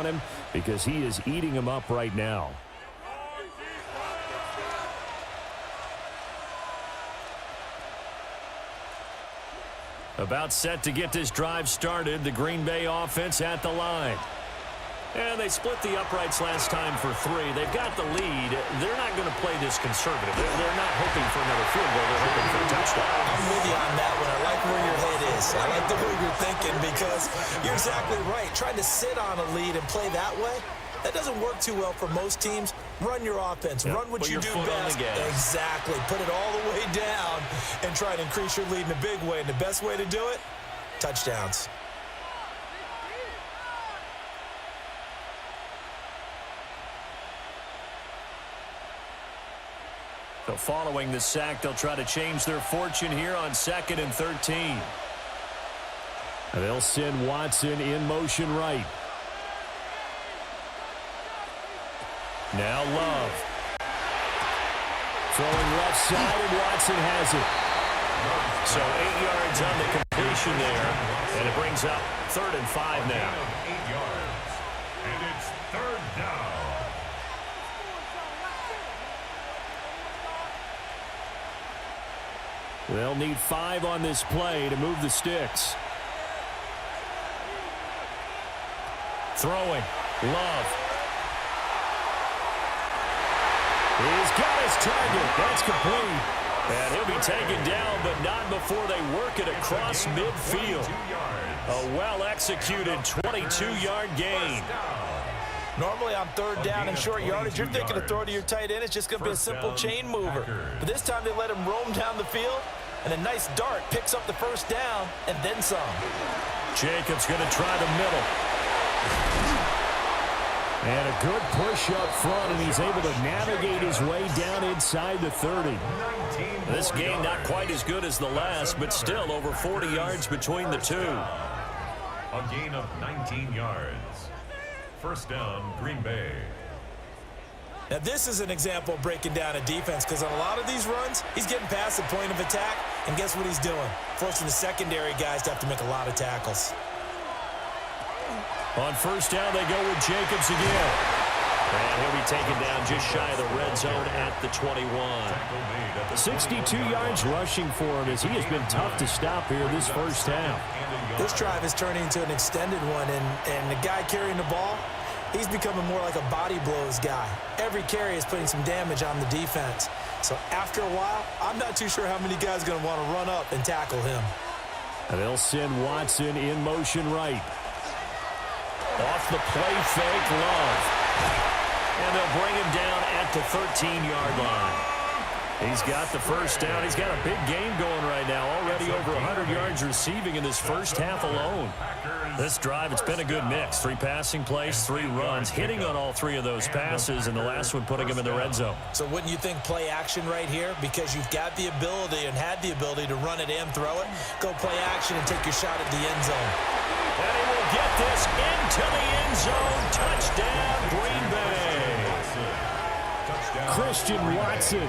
on him because he is eating him up right now. About set to get this drive started. The Green Bay offense at the line. And they split the uprights last time for 3. They've got the lead. They're not going to play this conservative. They're not hoping for another field goal. They're hoping for a touchdown. I'm with you on that one. I like where your head is. I like the way you're thinking because you're exactly right. Trying to sit on a lead and play that way, that doesn't work too well for most teams. Run your offense. Run what you do best. Exactly. Put it all the way down and try to increase your lead in a big way. And the best way to do it, touchdowns. So following the sack, they'll try to change their fortune here on 2nd and 13. They'll send Watson in motion right. Now Love. Throwing left side, and Watson has it. So 8 yards on the completion there, and it brings up 3rd and 5 now. 8 yards, and it's 3rd down. They'll need 5 on this play to move the sticks. Throwing. Love. He's got his target. That's complete. And he'll be taken down, but not before they work it across midfield. A well-executed 22-yard gain. Normally on 3rd down and short yardage, you're thinking to throw to your tight end. It's just going to be a simple chain mover. But this time they let him roam down the field, and a nice dart picks up the 1st down and then some. Jacobs going to try the middle. And a good push up front, and he's able to navigate his way down inside the 30. This game not quite as good as the last, but still over 40 yards between the two. A gain of 19 yards. 1st down, Green Bay. Now, this is an example of breaking down a defense because on a lot of these runs, he's getting past the point of attack, and guess what he's doing? Forcing the secondary guys to have to make a lot of tackles. On 1st down, they go with Jacobs again. And he'll be taken down just shy of the red zone at the 21. 62 yards rushing for him as he has been tough to stop here this 1st half. This drive is turning into an extended one, and the guy carrying the ball, he's becoming more like a body blows guy. Every carry is putting some damage on the defense. So after a while, I'm not too sure how many guys are going to want to run up and tackle him. And they'll send Watson in motion right. Off the play fake, Love. And they'll bring him down at the 13-yard line. He's got the 1st down. He's got a big game going right now. Already over 100 yards receiving in this 1st half alone. This drive, it's been a good mix. 3 passing plays, 3 runs, hitting on all 3 of those passes, and the last one putting him in the red zone. So wouldn't you think play action right here? Because you've got the ability and had the ability to run it and throw it. Go play action and take your shot at the end zone. And he will get this into the end zone. Touchdown, Green Bay. Christian Watson.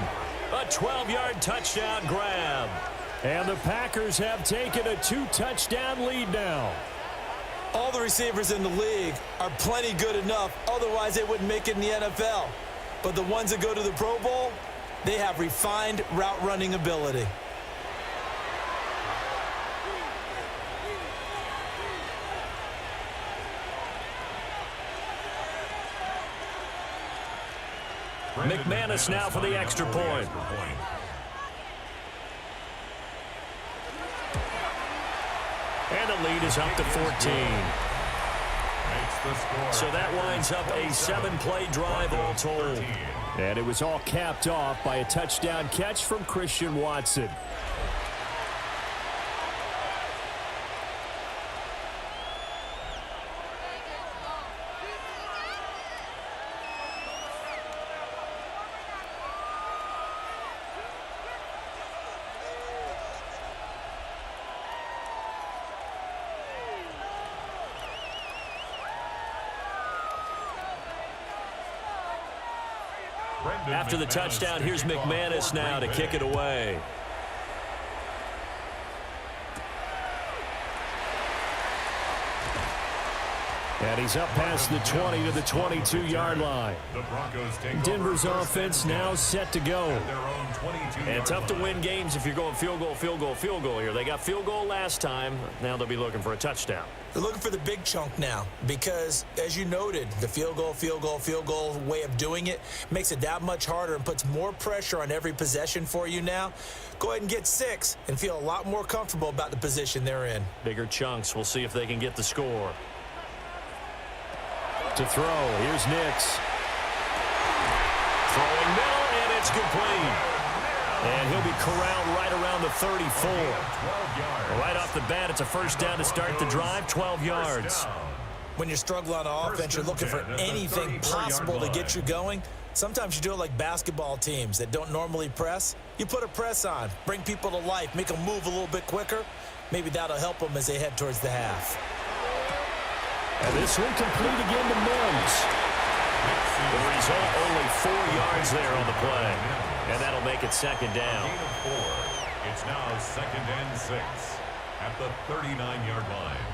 A 12-yard touchdown grab. And the Packers have taken a 2-touchdown lead now. All the receivers in the league are plenty good enough. Otherwise, they wouldn't make it in the NFL. But the ones that go to the Pro Bowl, they have refined route running ability. McManus now for the extra point. And the lead is up to 14. So that winds up a 7-play drive all told. And it was all capped off by a touchdown catch from Christian Watson. After the touchdown, here's McManus now to kick it away. And he's up past the 20 to the 22-yard line. The Broncos take Denver's over offense now set to go. at their own 22-yard And tough to line. win games if you're going field goal, field goal, field goal here. They got field goal last time. Now they'll be looking for a touchdown. They're looking for the big chunk now because, as you noted, the field goal way of doing it makes it that much harder and puts more pressure on every possession for you now. Go ahead and get 6 and feel a lot more comfortable about the position they're in. Bigger chunks. We'll see if they can get the score. To throw. Here's Nix. Throwing middle, and it's complete. And he'll be corralled right around the 34. 12 yards. Right off the bat, it's a first down to start the drive, 12 yards. When you're struggling on offense, you're looking for anything possible to get you going. Sometimes you do it like basketball teams that don't normally press. You put a press on, bring people to life, make them move a little bit quicker. Maybe that'll help them as they head towards the half. And this one complete again to Mims. The result, only 4 yards there on the play. And that'll make it second down. Gain of 4. It's now 2nd and 6 at the 39-yard line.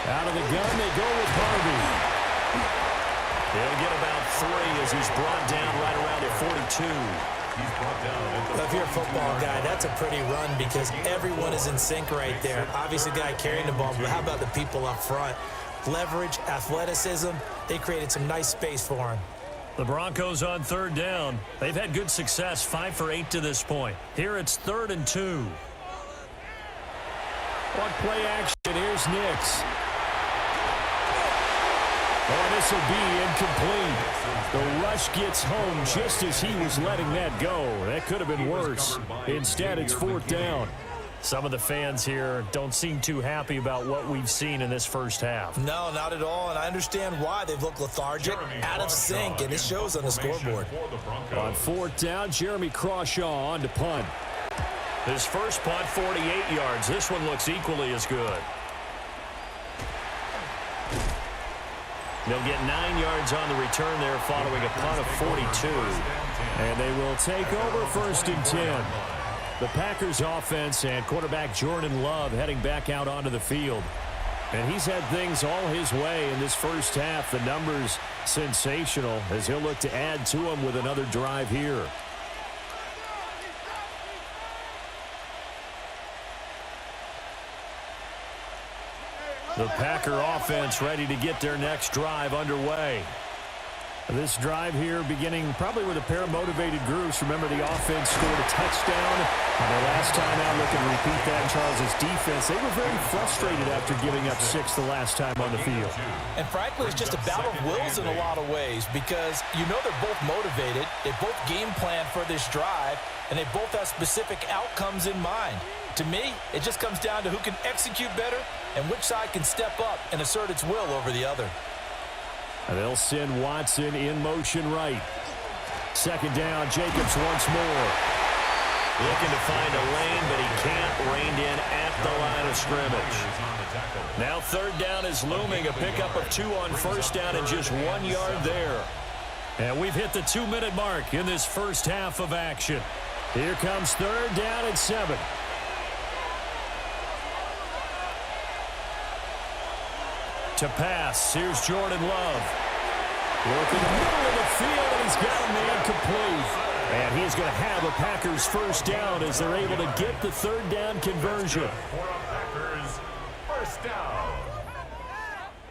Out of the gun, they go with Harvey. They'll get about 3 as he's brought down right around the 42. He's brought down at the If you're a football guy, that's a pretty run because everyone is in sync right there. Obviously, the guy carrying the ball, but how about the people up front? Leverage, athleticism, they created some nice space for him. The Broncos on 3rd down. They've had good success, 5 for 8 to this point. Here it's 3rd and 2. What play action? Here's Nix. Oh, this will be incomplete. The rush gets home just as he was letting that go. That could have been worse. Instead, it's 4th down. Some of the fans here don't seem too happy about what we've seen in this first half. No, not at all, and I understand why. They've looked lethargic, out of sync, and it shows on the scoreboard. On 4th down, Jeremy Crawshaw on to punt. His first punt, 48 yards. This one looks equally as good. They'll get 9 yards on the return there following a punt of 42. And they will take over 1st and 10. The Packers offense and quarterback Jordan Love heading back out onto the field. And he's had things all his way in this first half. The numbers sensational as he'll look to add to them with another drive here. The Packer offense ready to get their next drive underway. This drive here beginning probably with a pair of motivated groups. Remember, the offense scored a touchdown. And the last time out, looking to repeat that, Charles' defense, they were very frustrated after giving up 6 the last time on the field. And frankly, it's just a battle of wills in a lot of ways because you know they're both motivated. They both game plan for this drive, and they both have specific outcomes in mind. To me, it just comes down to who can execute better and which side can step up and assert its will over the other. And they'll send Watson in motion right. 2nd down, Jacobs once more. Looking to find a lane, but he can't. Reined in at the line of scrimmage. Now 3rd down is looming. A pickup of 2 on 1st down and just 1 yard there. And we've hit the 2-minute mark in this first half of action. Here comes 3rd down and 7. To pass, here's Jordan Love. Working the middle of the field, and he's got a man complete. And he's going to have a Packers first down as they're able to get the 3rd down conversion. For a Packers first down.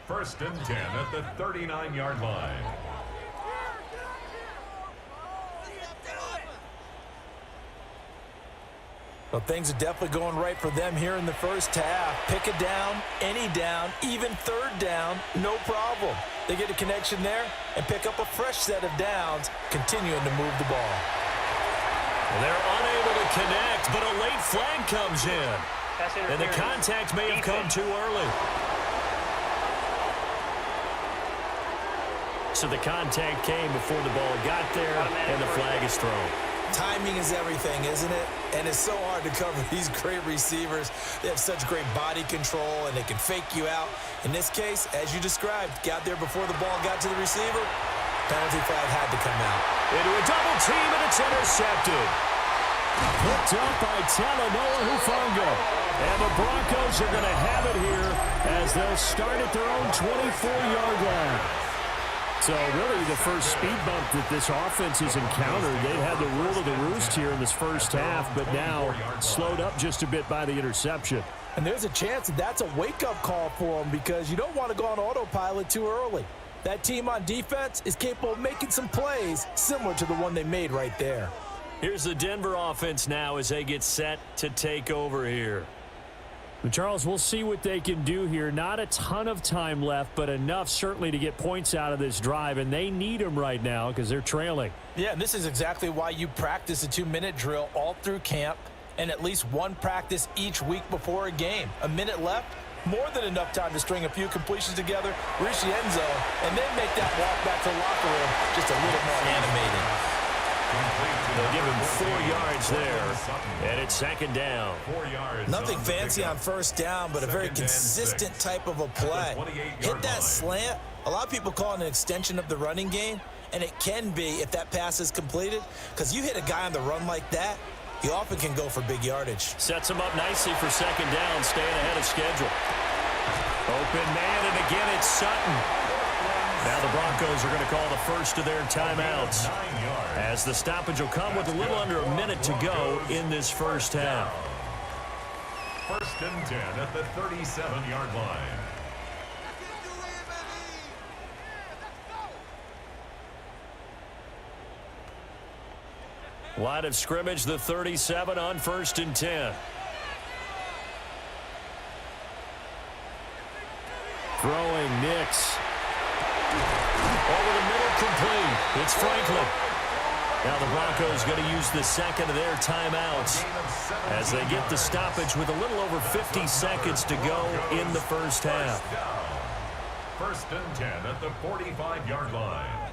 1st and 10 at the 39-yard line. Well, things are definitely going right for them here in the first half. Pick a down, any down, even 3rd down, no problem. They get a connection there and pick up a fresh set of downs, continuing to move the ball. They're unable to connect, but a late flag comes in. And the contact may have come too early. So the contact came before the ball got there, and the flag is thrown. Timing is everything, isn't it? And it's so hard to cover these great receivers. They have such great body control, and they can fake you out. In this case, as you described, got there before the ball got to the receiver. Penalty flag had to come out. Into a double team, and it's intercepted. Picked up by Talanoa Hufanga. And the Broncos are going to have it here as they'll start at their own 24-yard line. So really the first speed bump that this offense has encountered. They've had the rule of the roost here in this first half, but now slowed up just a bit by the interception. And there's a chance that that's a wake-up call for them because you don't want to go on autopilot too early. That team on defense is capable of making some plays similar to the one they made right there. Here's the Denver offense now as they get set to take over here. Charles, we'll see what they can do here. Not a ton of time left, but enough certainly to get points out of this drive, and they need them right now because they're trailing. Yeah, and this is exactly why you practice a 2-minute drill all through camp and at least one practice each week before a game. A minute left, more than enough time to string a few completions together, reach the end zone, and then make that walk back to the locker room just a little more animated. They'll give him 4 yards there, and it's second down. Nothing fancy on first down, but a very consistent type of a play. Hit that slant. A lot of people call it an extension of the running game, and it can be if that pass is completed, because you hit a guy on the run like that, he often can go for big yardage. Sets him up nicely for second down, staying ahead of schedule. Open man, and again it's Sutton. Now the Broncos are going to call the first of their timeouts as the stoppage will come with a little under a minute to go in this first half. 1st and 10 at the 37-yard line. Line of scrimmage, the 37 on 1st and 10. Throwing Nix. Over the middle, complete. It's Franklin. Now the Broncos going to use the second of their timeouts as they get the stoppage with a little over 50 seconds to go in the first half. 1st and 10 at the 45-yard line.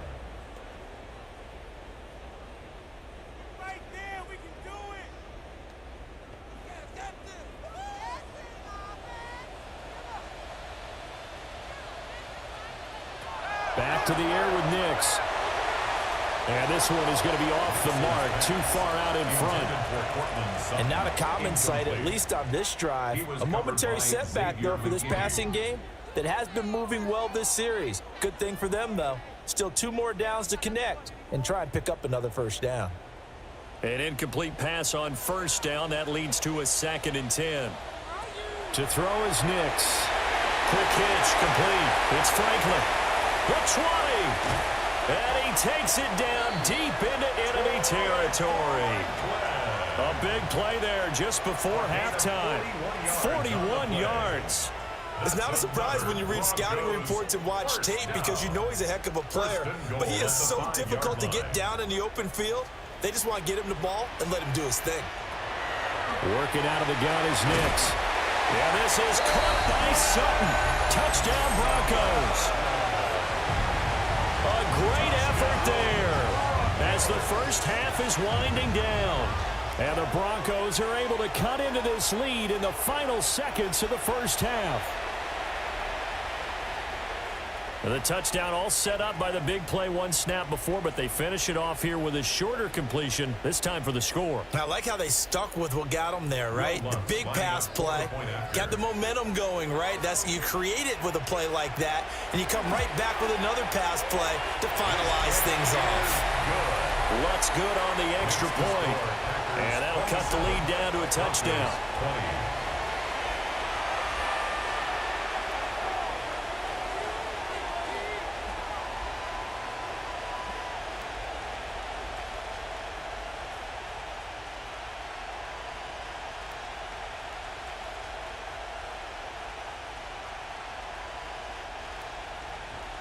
Back to the air with Nix. And this one is going to be off the mark, too far out in front. And not a common sight, at least on this drive. A momentary setback, though, for this passing game that has been moving well this series. Good thing for them, though. Still 2 more downs to connect and try and pick up another first down. An incomplete pass on first down. That leads to a 2nd and 10. To throw is Nix. Quick hitch, complete. It's Franklin. The 20. And he takes it down deep into enemy territory. A big play there just before halftime. 41 yards. It's not a surprise when you read scouting reports and watch tape because you know he's a heck of a player. But he is so difficult to get down in the open field. They just want to get him the ball and let him do his thing. Working out of the gun is Nix. Yeah, this is caught by Sutton. Touchdown, Broncos. A great effort there as the first half is winding down. And the Broncos are able to cut into this lead in the final seconds of the first half. The touchdown all set up by the big play one snap before, but they finish it off here with a shorter completion, this time for the score. I like how they stuck with what got them there, right? The big pass play, got the momentum going, right? You create it with a play like that, and you come right back with another pass play to finalize things off. Looks good on the extra point, and that'll cut the lead down to a touchdown.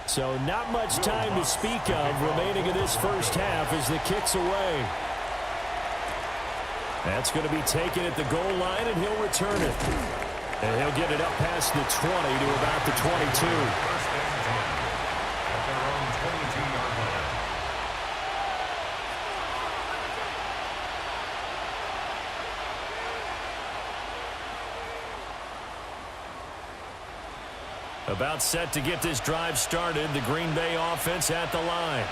So not much time to speak of remaining in this first half as the kick's away. That's going to be taken at the goal line, and he'll return it. And he'll get it up past the 20 to about the 22. At their own 22-yard line. About set to get this drive started, the Green Bay offense at the line.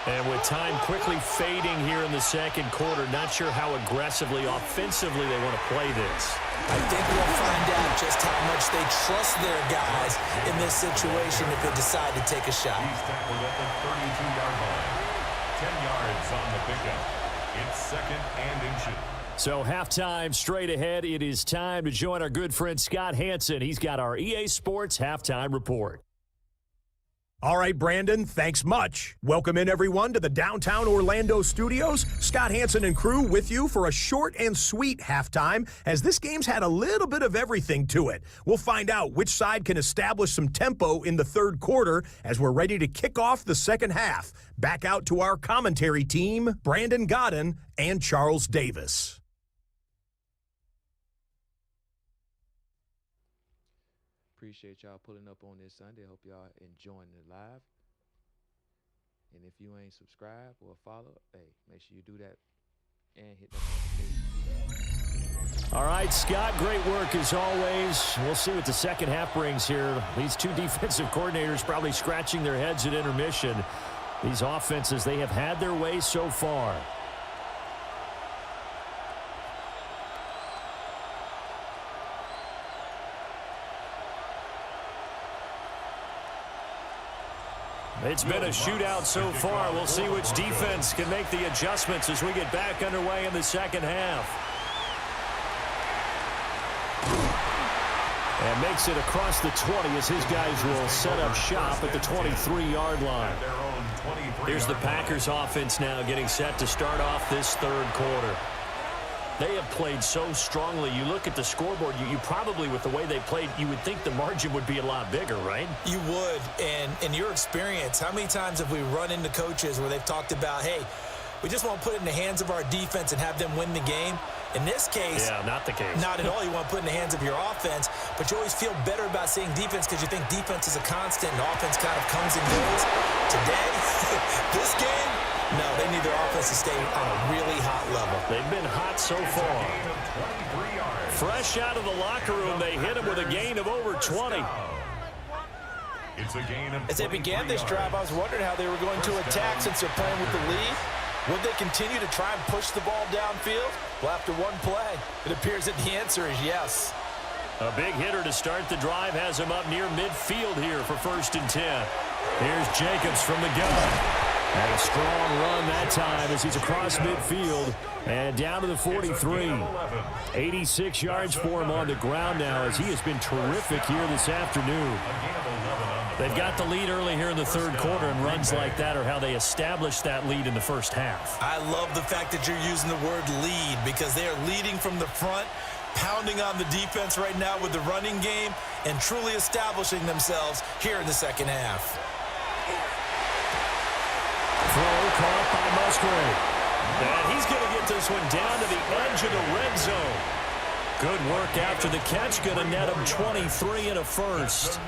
And with time quickly fading here in the second quarter, not sure how aggressively, offensively they want to play this. I think we'll find out just how much they trust their guys in this situation if they decide to take a shot. He's tackled at the 32-yard line. 10 yards on the pickup. It's second and inches. So halftime straight ahead. It is time to join our good friend Scott Hanson. He's got our EA Sports halftime report. All right, Brandon, thanks much. Welcome in, everyone, to the downtown Orlando studios. Scott Hanson and crew with you for a short and sweet halftime, as this game's had a little bit of everything to it. We'll find out which side can establish some tempo in the third quarter as we're ready to kick off the second half. Back out to our commentary team, Brandon Godden and Charles Davis. Appreciate y'all pulling up on this Sunday. Hope y'all enjoying it live. And if you ain't subscribed or follow, hey, make sure you do that and hit that notification. All right, Scott, great work as always. We'll see what the second half brings here. These two defensive coordinators probably scratching their heads at intermission. These offenses, they have had their way so far. It's been a shootout so far. We'll see which defense can make the adjustments as we get back underway in the second half. And makes it across the 20 as his guys will set up shop at the 23-yard line. Here's the Packers offense now getting set to start off this third quarter. They have played so strongly. You look at the scoreboard, you probably, with the way they played, you would think the margin would be a lot bigger, right? You would. And in your experience, how many times have we run into coaches where they've talked about, hey, we just want to put it in the hands of our defense and have them win the game? In this case, yeah, not the case. Not at all. You want to put it in the hands of your offense, but you always feel better about saying defense because you think defense is a constant and offense kind of comes and goes. Today, this game, no, they need their offense to stay on a really hot level. They've been hot so far. Fresh out of the locker room, they hit him with a gain of over 20. It's a gain of As they began this drive, I was wondering how they were going to attack since they're playing with the lead. Would they continue to try and push the ball downfield? Well, after one play, it appears that the answer is yes. A big hitter to start the drive has him up near midfield here for 1st and 10. Here's Jacobs from the gun. And a strong run that time as he's across midfield and down to the 43. 86 yards for him on the ground now as he has been terrific here this afternoon. They've got the lead early here in the third quarter, and runs like that are how they established that lead in the first half. I love the fact that you're using the word lead because they are leading from the front, pounding on the defense right now with the running game, and truly establishing themselves here in the second half. Throw caught by Musgrave. And he's going to get this one down to the edge of the red zone. Good work after the catch. Going to net him 23 and a first.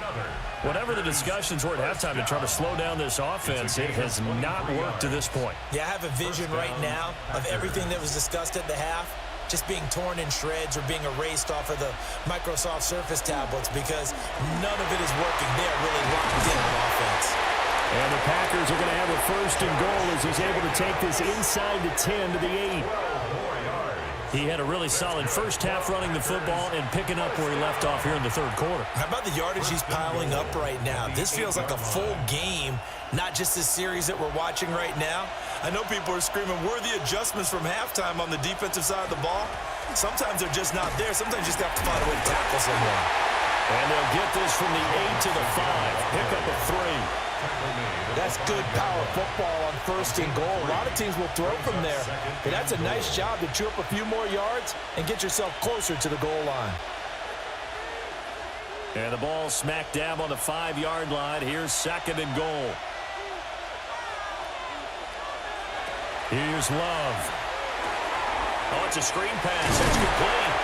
Whatever the discussions were at halftime to try to slow down this offense, it has not worked to this point. Yeah, I have a vision right now of everything that was discussed at the half just being torn in shreds or being erased off of the Microsoft Surface tablets because none of it is working. They are really locked in on offense. And the Packers are going to have a 1st and goal as he's able to take this inside the 10 to the 8. He had a really solid first half running the football and picking up where he left off here in the third quarter. How about the yardage he's piling up right now? This feels like a full game, not just this series that we're watching right now. I know people are screaming, worthy adjustments from halftime on the defensive side of the ball. Sometimes they're just not there. Sometimes you just have to find a way to tackle someone. And they'll get this from the 8 to the 5. Pick up a 3. That's good power football on 1st and goal. A lot of teams will throw from there, but that's a nice job to chew up a few more yards and get yourself closer to the goal line. And the ball smack dab on the 5-yard line. Here's 2nd and goal. Here's Love. Oh, it's a screen pass. It's complete.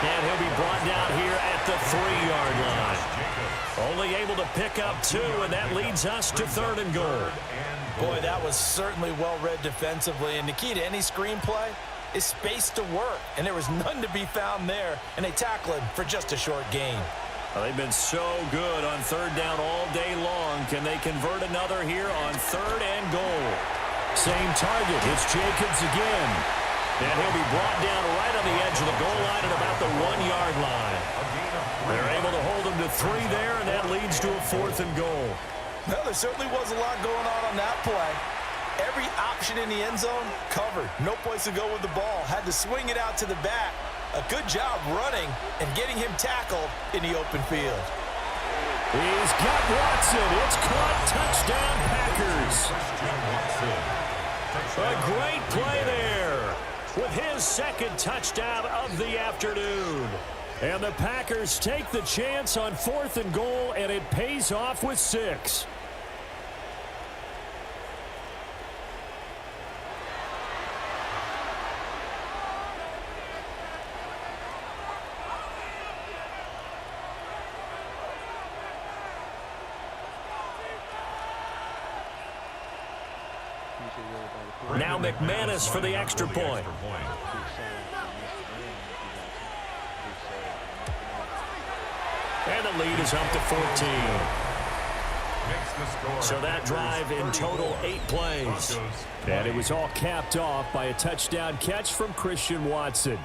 And he'll be brought down here at the 3-yard line. Only able to pick up 2, and that leads us to 3rd and goal. Boy, that was certainly well-read defensively. And the key to any screenplay is space to work. And there was none to be found there. And they tackle him for just a short gain. Well, they've been so good on third down all day long. Can they convert another here on third and goal? Same target. It's Jacobs again. And he'll be brought down right on the edge of the goal line at about the 1-yard line. They're able to hold him to 3 there, and that leads to a 4th and goal. Well, there certainly was a lot going on that play. Every option in the end zone covered. No place to go with the ball. Had to swing it out to the back. A good job running and getting him tackled in the open field. He's got Watson. It's caught. Touchdown, Packers. A great play there with his second touchdown of the afternoon. And the Packers take the chance on 4th and goal, and it pays off with 6. Now McManus for the extra point. And the lead is up to 14. So that drive in total 8 plays. And it was all capped off by a touchdown catch from Christian Watson.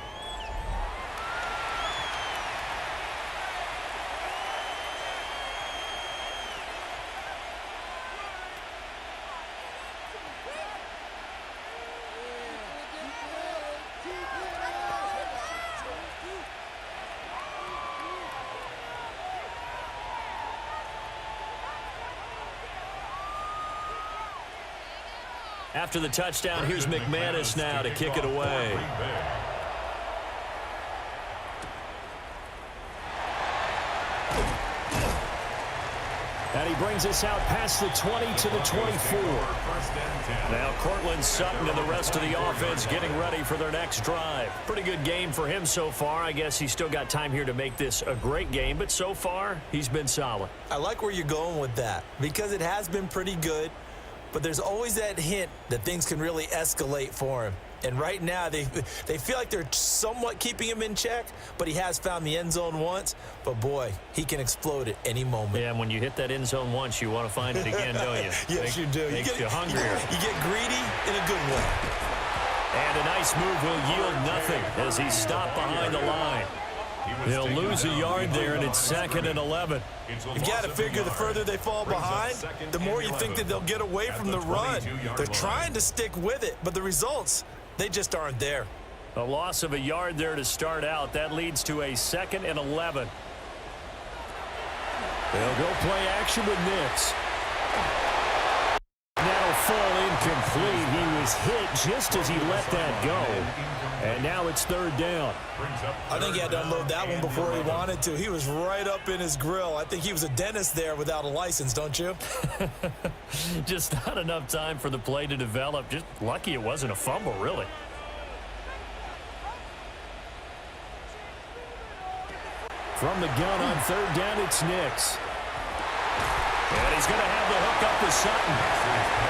After the touchdown, here's McManus now to kick it away. And he brings us out past the 20 to the 24. Now Cortland Sutton and the rest of the offense getting ready for their next drive. Pretty good game for him so far. I guess he's still got time here to make this a great game, but so far he's been solid. I like where you're going with that because it has been pretty good. But there's always that hint that things can really escalate for him. And right now, they feel like they're somewhat keeping him in check, but he has found the end zone once. But, boy, he can explode at any moment. Yeah, and when you hit that end zone once, you want to find it again, don't you? Yes, you do. Makes you hungrier. You get greedy in a good way. And a nice move will yield nothing as he's stopped behind the line. He'll lose a yard there, and it's 2nd and 11. You've got to figure the further they fall behind, the more you think that they'll get away from the run. They're trying to stick with it, but the results, they just aren't there. A loss of a yard there to start out. That leads to a 2nd and 11. They'll go play action with Nix. That'll fall incomplete. He was hit just as he let that go. And now it's 3rd down. I think he had to unload that one before he wanted to. He was right up in his grill. I think he was a dentist there without a license, don't you? Just not enough time for the play to develop. Just lucky it wasn't a fumble, really. From the gun on 3rd down, it's Nix. And he's going to have the hook up to Sutton.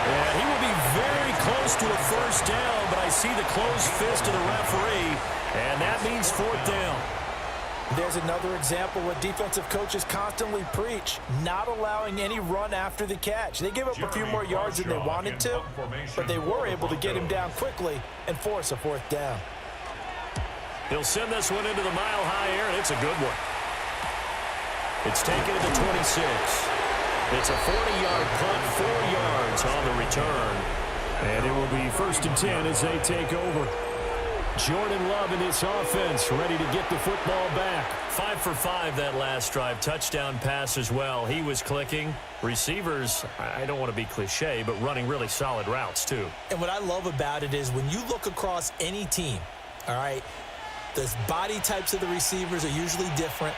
And he will be very close to a 1st down, but I see the closed fist of the referee, and that means 4th down. There's another example where defensive coaches constantly preach, not allowing any run after the catch. They gave up a few more yards than they wanted to, but they were able to get him down quickly and force a 4th down. He'll send this one into the mile-high air, and it's a good one. It's taken to the 26. It's a 40-yard punt, 4 yards on the return. And it will be 1st and 10 as they take over. Jordan Love and his offense ready to get the football back. 5 for 5 that last drive. Touchdown pass as well. He was clicking. Receivers, I don't want to be cliche, but running really solid routes too. And what I love about it is when you look across any team, all right, the body types of the receivers are usually different.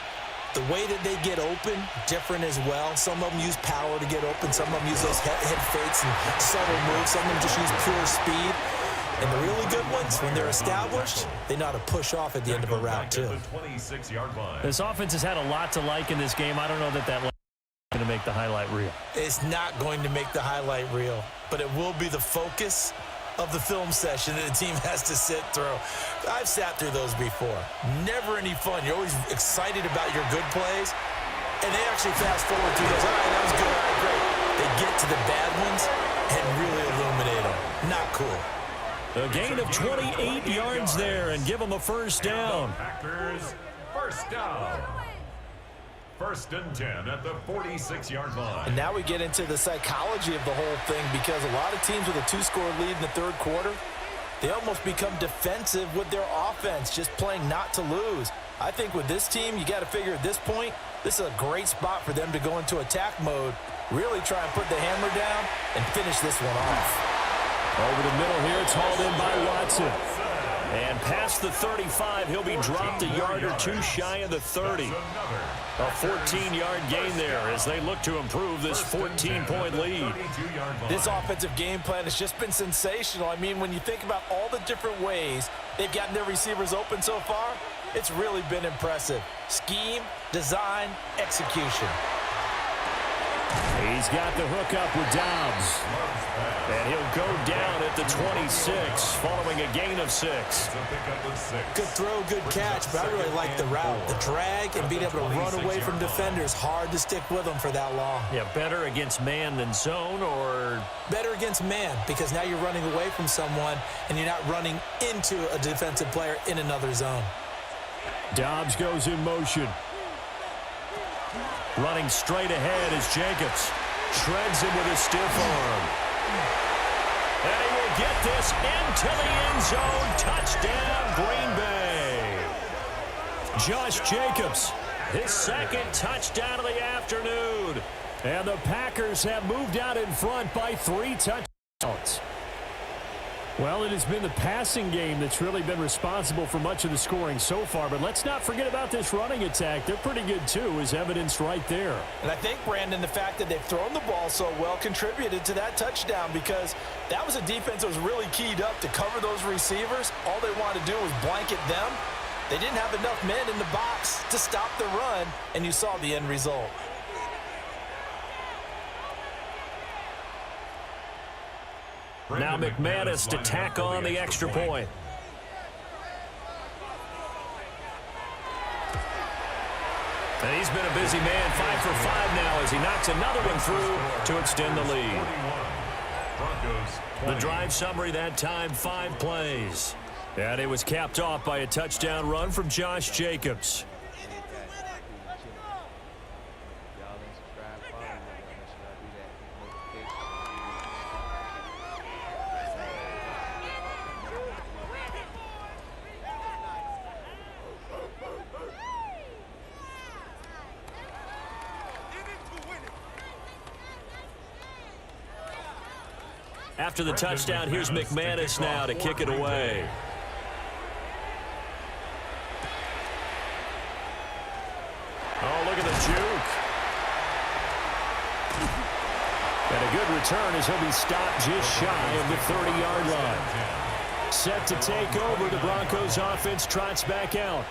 The way that they get open, different as well. Some of them use power to get open. Some of them use those head fakes and subtle moves. Some of them just use pure speed. And the really good ones, when they're established, they know how to push off at the end of a route, too. This offense has had a lot to like in this game. I don't know that that is going to make the highlight reel. It's not going to make the highlight reel, but it will be the focus of the film session that the team has to sit through. I've sat through those before. Never any fun. You're always excited about your good plays, And they actually fast forward through those. All right, that was good. All right, great. They get to the bad ones and really illuminate them. Not cool. A gain of 28 yards there and give them a first down. Packers, first down. 1st and 10 at the 46-yard line. And now we get into the psychology of the whole thing, because a lot of teams with a 2-score lead in the third quarter, they almost become defensive with their offense, just playing not to lose. I think with this team, you got to figure at this point, this is a great spot for them to go into attack mode, really try and put the hammer down and finish this one off. Over the middle here, it's hauled in by Watson. And past the 35, he'll be dropped a yard or two shy of the 30. A 14-yard gain there as they look to improve this 14-point lead. This offensive game plan has just been sensational. I mean, when you think about all the different ways they've gotten their receivers open so far, it's really been impressive. Scheme, design, execution. He's got the hook up with Dobbs. And he'll go down at the 26, following a gain of 6. Good throw, good catch, but I really like the route. The drag and being able to run away from defenders, hard to stick with them for that long. Yeah, better against man than zone, or? Better against man, because now you're running away from someone and you're not running into a defensive player in another zone. Dobbs goes in motion. Running straight ahead is Jacobs. Shreds him with a stiff arm. And he will get this into the end zone. Touchdown, Green Bay. Josh Jacobs, his second touchdown of the afternoon. And the Packers have moved out in front by 3 touchdowns. Well, it has been the passing game that's really been responsible for much of the scoring so far. But let's not forget about this running attack. They're pretty good, too, as evidenced right there. And I think, Brandon, the fact that they've thrown the ball so well contributed to that touchdown, because that was a defense that was really keyed up to cover those receivers. All they wanted to do was blanket them. They didn't have enough men in the box to stop the run, and you saw the end result. Now McManus to tack on the extra point. And he's been a busy man, 5 for 5 now as he knocks another one through to extend the lead. The drive summary that time, 5 plays. And it was capped off by a touchdown run from Josh Jacobs. After the touchdown, here's McManus now to kick it away. Oh, look at the juke. And a good return as he'll be stopped just shy of the 30-yard line. Set to take over, the Broncos offense trots back out.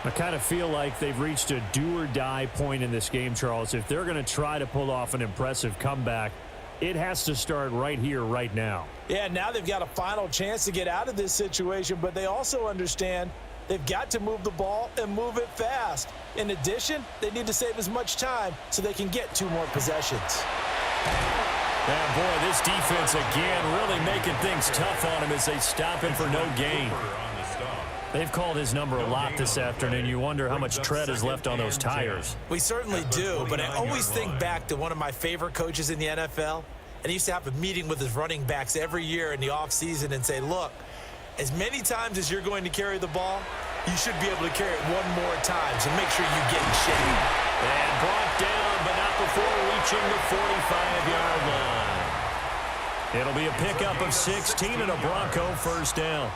I kind of feel like they've reached a do-or-die point in this game, Charles. If they're going to try to pull off an impressive comeback, it has to start right here, right now. Yeah, now they've got a final chance to get out of this situation, but they also understand they've got to move the ball and move it fast. In addition, they need to save as much time so they can get 2 more possessions. Yeah, boy, this defense again really making things tough on him as they stop him for no gain. They've called his number a lot this afternoon. You wonder how much tread is left on those tires. We certainly do, but I always think back to one of my favorite coaches in the NFL, and he used to have a meeting with his running backs every year in the offseason and say, look, as many times as you're going to carry the ball, you should be able to carry it 1 more time, so make sure you get in shape. And brought down, but not before reaching the 45-yard line. It'll be a pickup of 16 and a Bronco first down.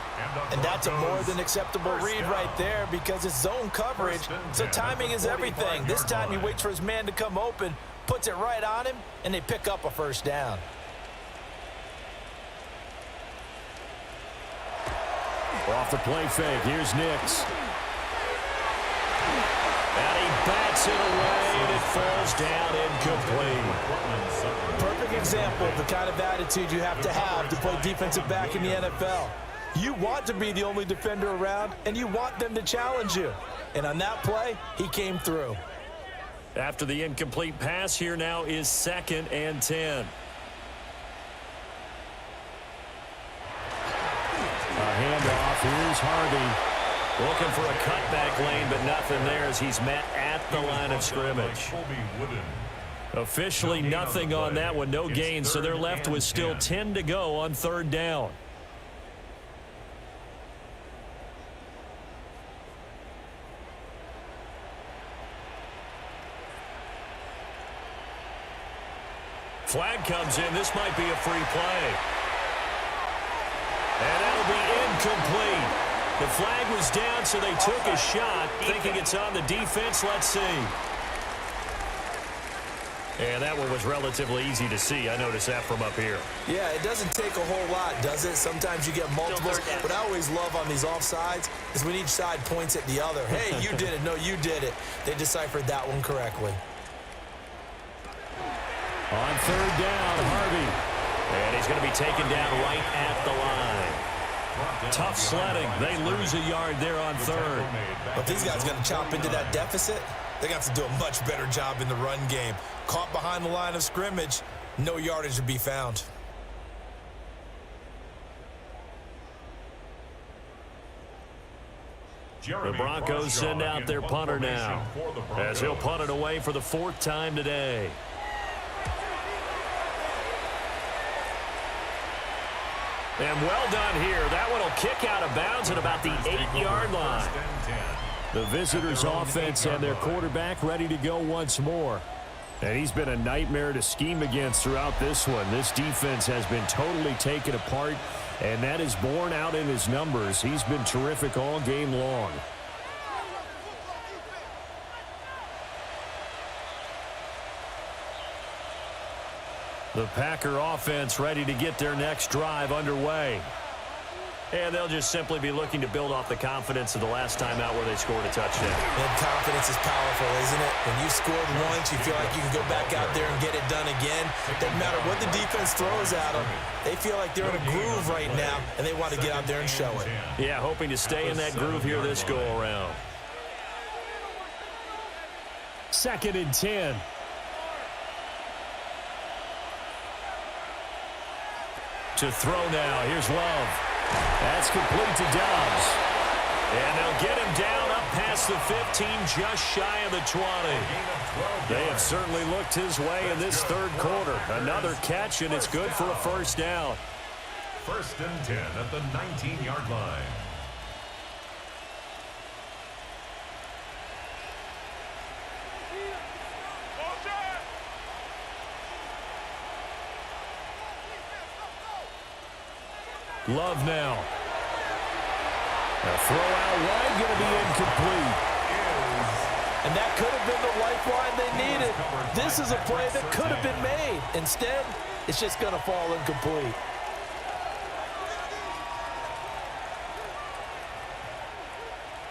And that's a more than acceptable read right there, because it's zone coverage, so timing is everything. This time he waits for his man to come open, puts it right on him, and they pick up a first down. Off the play fake, here's Nix. And he bats it away, and it falls down incomplete. Perfect example of the kind of attitude you have to play defensive back in the NFL. You want to be the only defender around, and you want them to challenge you. And on that play, he came through. After the incomplete pass, here now is 2nd and 10. A handoff. Here's Harvey. Looking for a cutback lane, but nothing there as he's met at the line of scrimmage. Officially nothing on that one. No gain, so they're left with still 10 to go on 3rd down. Flag comes in. This might be a free play. And that'll be incomplete. The flag was down, so they took a shot, thinking it's on the defense. Let's see. And that one was relatively easy to see. I noticed that from up here. Yeah, it doesn't take a whole lot, does it? Sometimes you get multiples. What I always love on these offsides is when each side points at the other. Hey, you did it. No, you did it. They deciphered that one correctly. On 3rd down, Harvey. And he's going to be taken down right at the line. Tough sledding. They lose a yard there on 3rd. But these guys going to chop into that deficit. They got to do a much better job in the run game. Caught behind the line of scrimmage, no yardage to be found. The Broncos send out their punter now, as he'll punt it away for the 4th time today. And well done here. That one will kick out of bounds at about the 8-yard line. The visitors' offense and their quarterback ready to go once more. And he's been a nightmare to scheme against throughout this one. This defense has been totally taken apart, and that is borne out in his numbers. He's been terrific all game long. The Packer offense ready to get their next drive underway. And they'll just simply be looking to build off the confidence of the last time out where they scored a touchdown. And confidence is powerful, isn't it? When you scored once, you feel like you can go back out there and get it done again. Doesn't matter what the defense throws at them. They feel like they're in a groove right now, and they want to get out there and show it. Yeah, hoping to stay in that groove here this go-around. 2nd and 10. To throw now. Here's Love. That's complete to Dobbs. And they'll get him down up past the 15, just shy of the 20. They have certainly looked his way in this 3rd quarter. Another catch, and it's good for a 1st down. 1st and 10 at the 19-yard line. Love now. A throw out wide, going to be incomplete. And that could have been the lifeline they needed. This is a play that could have been made. Instead, it's just going to fall incomplete.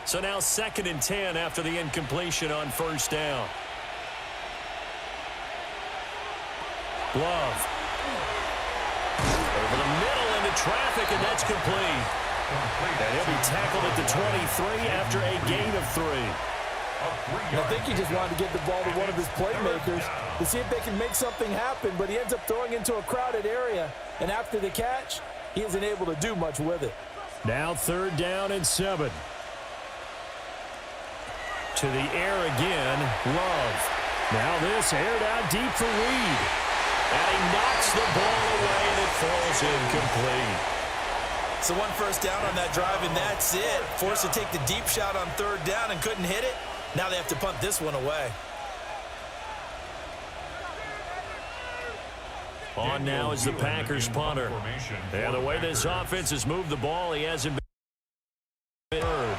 So now 2nd and 10 after the incompletion on 1st down. Love. Over the middle into traffic, and that's complete. And he'll be tackled at the 23 after a gain of 3. I think he just wanted to get the ball to one of his playmakers to see if they can make something happen, but he ends up throwing into a crowded area. And after the catch, he isn't able to do much with it. Now 3rd down and 7. To the air again, Love. Now this aired out deep for Reed. And he knocks the ball away, and it falls incomplete. So 1 first down on that drive, and that's it. Forced to take the deep shot on 3rd down and couldn't hit it. Now they have to punt this one away. On now is the Packers punter. And the way this offense has moved the ball, he hasn't been heard.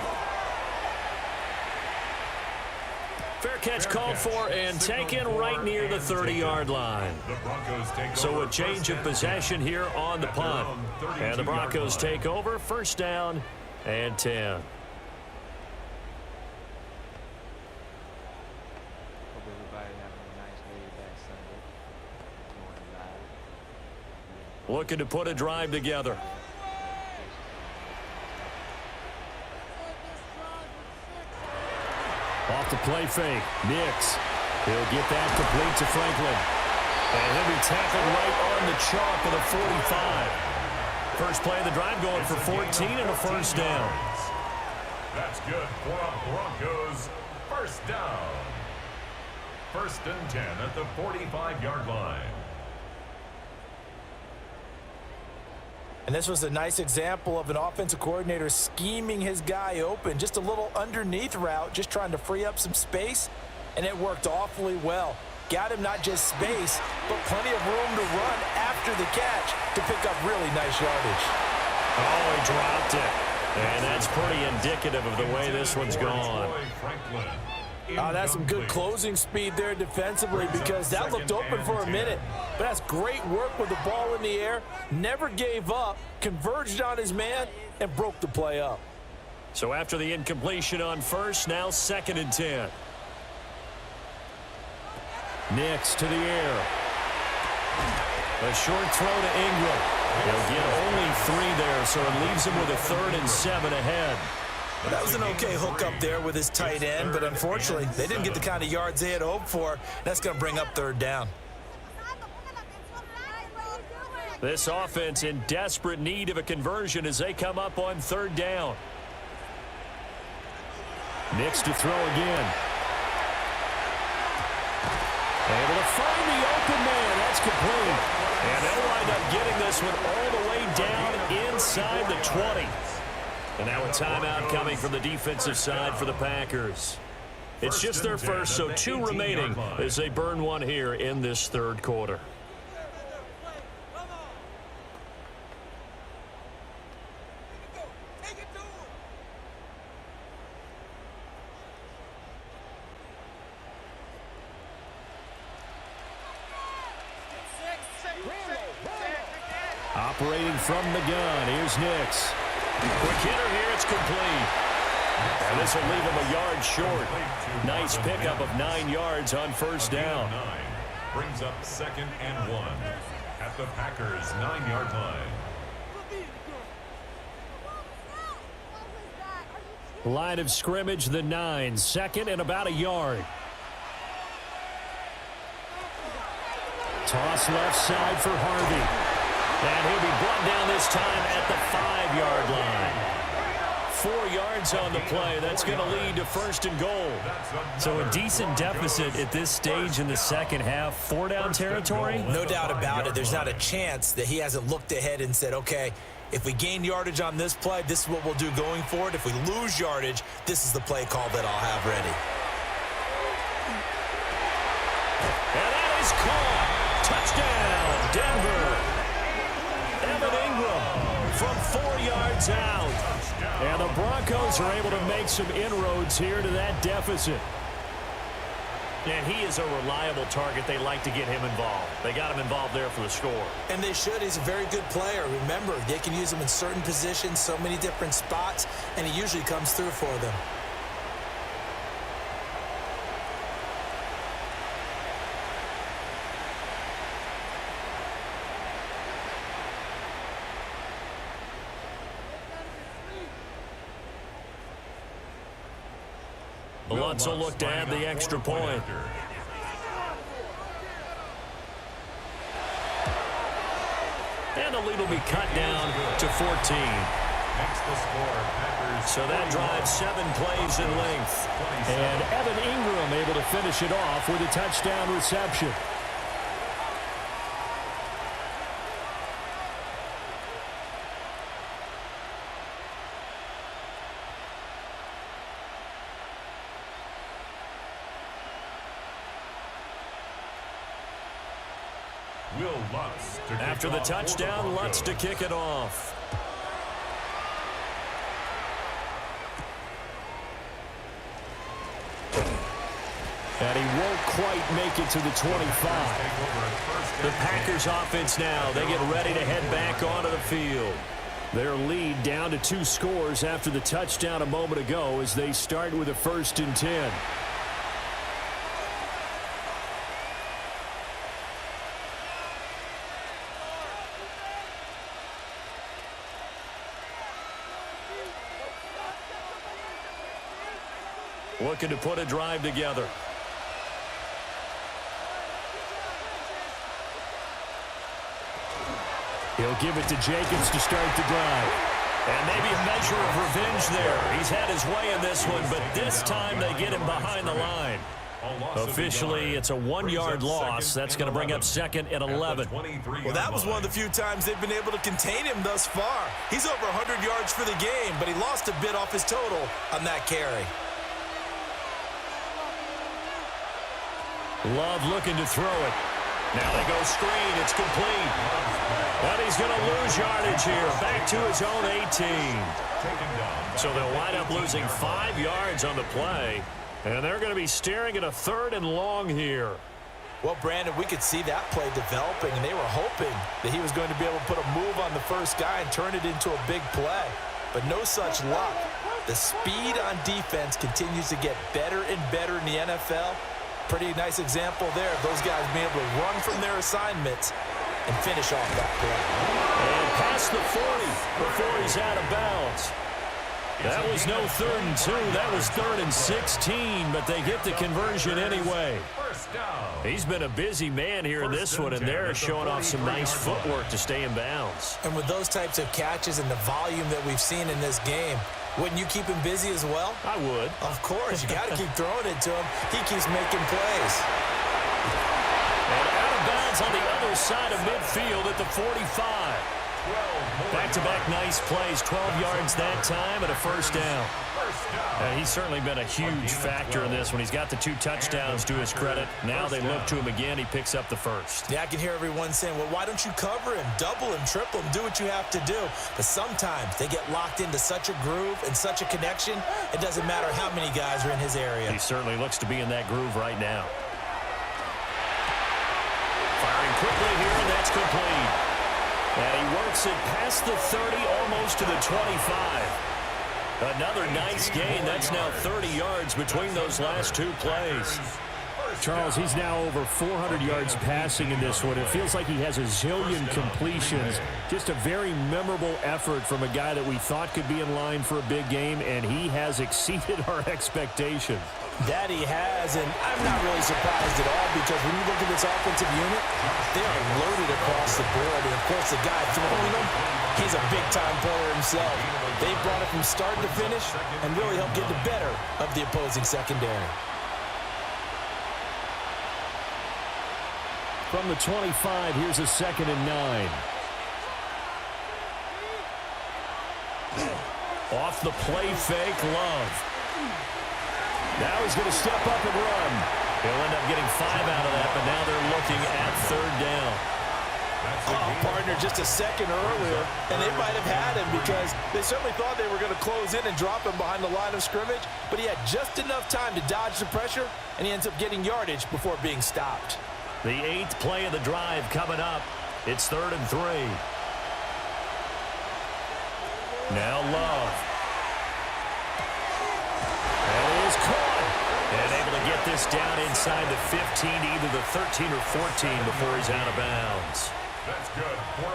Fair catch called for and taken right near the 30-yard line. So a change of possession here on the punt. And the Broncos take over, 1st down and 10. Looking to put a drive together. Off the play fake. Nix. He'll get that complete to Franklin. And he'll be tackled right on the chalk of the 45. First play of the drive going for 14 and a first down. That's good for a Broncos first down. First and 10 at the 45-yard line. And this was a nice example of an offensive coordinator scheming his guy open. Just a little underneath route, just trying to free up some space, and it worked awfully well. Got him not just space, but plenty of room to run after the catch to pick up really nice yardage. Oh, he dropped it. And that's pretty indicative of the way this one's gone. That's some good closing speed there defensively because that looked open for a minute. But that's great work with the ball in the air. Never gave up, converged on his man, and broke the play up. So after the incompletion on first, now second and 10. Nix to the air. A short throw to Ingram. He'll get only 3 there, so it leaves him with a 3rd and 7 ahead. Well, that was an okay hook up there with his tight end, but unfortunately, they didn't get the kind of yards they had hoped for. That's going to bring up 3rd down. This offense in desperate need of a conversion as they come up on 3rd down. Nix to throw again. Able to find the open man. That's complete. And they'll wind up getting this one all the way down inside the 20. And now a timeout coming from the defensive side for the Packers. It's just their first, so 2 remaining as they burn one here in this 3rd quarter. Operating from the gun, here's Nix. Quick hitter here, it's complete. And this will leave him a yard short. Nice pickup of 9 yards on first down. Brings up 2nd and 1 at the Packers' 9-yard line. Line of scrimmage, the 9. 2nd and about a yard. Toss left side for Harvey. And he'll be brought down this time at the 5-yard line. 4 yards on the play. That's going to lead to 1st and goal. So a decent deficit at this stage in the second half. 4-down territory? No doubt about it. There's not a chance that he hasn't looked ahead and said, okay, if we gain yardage on this play, this is what we'll do going forward. If we lose yardage, this is the play call that I'll have ready. And that is caught. Touchdown, Denver. Evan Ingram from 4 yards out. And the Broncos are able to make some inroads here to that deficit. And he is a reliable target. They like to get him involved. They got him involved there for the score. And they should. He's a very good player. Remember, they can use him in certain positions, so many different spots, and he usually comes through for them. Lutz will look to add the extra point. And the lead will be cut down to 14. So that drives 7 plays in length. And Evan Ingram able to finish it off with a touchdown reception. After the touchdown, Lutz to kick it off. And he won't quite make it to the 25. The Packers offense now, they get ready to head back onto the field. Their lead down to 2 scores after the touchdown a moment ago as they start with a 1st and 10. Looking to put a drive together. He'll give it to Jacobs to start the drive. And maybe a measure of revenge there. He's had his way in this one, but this time they get him behind the line. Officially, it's a 1-yard loss. That's going to bring up second and 11. Well, that was one of the few times they've been able to contain him thus far. He's over 100 yards for the game, but he lost a bit off his total on that carry. Love looking to throw it. Now they go screen. It's complete. But he's going to lose yardage here. Back to his own 18. So they'll wind up losing 5 yards on the play. And they're going to be staring at a 3rd and long here. Well, Brandon, we could see that play developing, and they were hoping that he was going to be able to put a move on the first guy and turn it into a big play. But no such luck. The speed on defense continues to get better and better in the NFL. Pretty nice example there of those guys being able to run from their assignments and finish off that play. And past the 40 before he's out of bounds. That was no 3rd and 2. That was 3rd and 16, but they get the conversion anyway. He's been a busy man here in this one, and they're showing off some nice footwork to stay in bounds. And with those types of catches and the volume that we've seen in this game, wouldn't you keep him busy as well? I would. Of course. You got to keep throwing it to him. He keeps making plays. And out of bounds on the other side of midfield at the 45. Back-to-back nice plays, 12 yards that time and a first down. He's certainly been a huge factor in this one. He's got the 2 touchdowns to his credit. Now they look to him again. He picks up the first. Yeah, I can hear everyone saying, well, why don't you cover him, double him, triple him, do what you have to do. But sometimes they get locked into such a groove and such a connection, it doesn't matter how many guys are in his area. He certainly looks to be in that groove right now. Firing quickly here, and that's complete. And he works it past the 30, almost to the 25. Another nice gain. That's now 30 yards between those last 2 plays. Charles, he's now over 400 yards passing in this one. It feels like he has a zillion completions. Just a very memorable effort from a guy that we thought could be in line for a big game, and he has exceeded our expectations. That he has, and I'm not really surprised at all because when you look at this offensive unit, they are loaded across the board. And, of course, the guy throwing them, he's a big-time player himself. They brought it from start to finish and really helped get the better of the opposing secondary. From the 25, here's a 2nd and 9. Off the play fake, Love. Now he's going to step up and run. He'll end up getting 5 out of that, but now they're looking at 3rd down. Oh, partner, just a second earlier, and they might have had him because they certainly thought they were going to close in and drop him behind the line of scrimmage, but he had just enough time to dodge the pressure, and he ends up getting yardage before being stopped. The 8th play of the drive coming up. It's 3rd and 3. Now Love. And it is caught. And able to get this down inside the 15, either the 13 or 14 before he's out of bounds.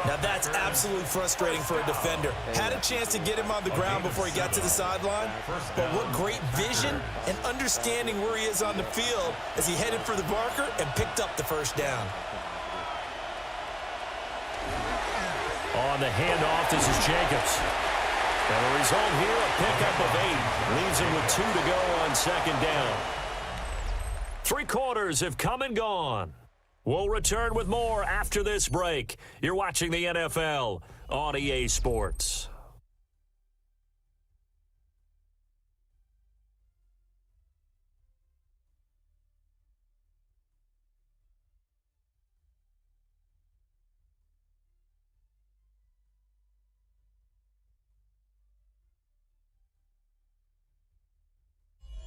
Now that's absolutely frustrating for a defender. Had a chance to get him on the ground before he got to the sideline, but what great vision and understanding where he is on the field as he headed for the marker and picked up the first down. On the handoff, this is Jacobs. And the result here, a pickup of 8. Leaves him with 2 to go on 2nd down. 3 quarters have come and gone. We'll return with more after this break. You're watching the NFL on EA Sports.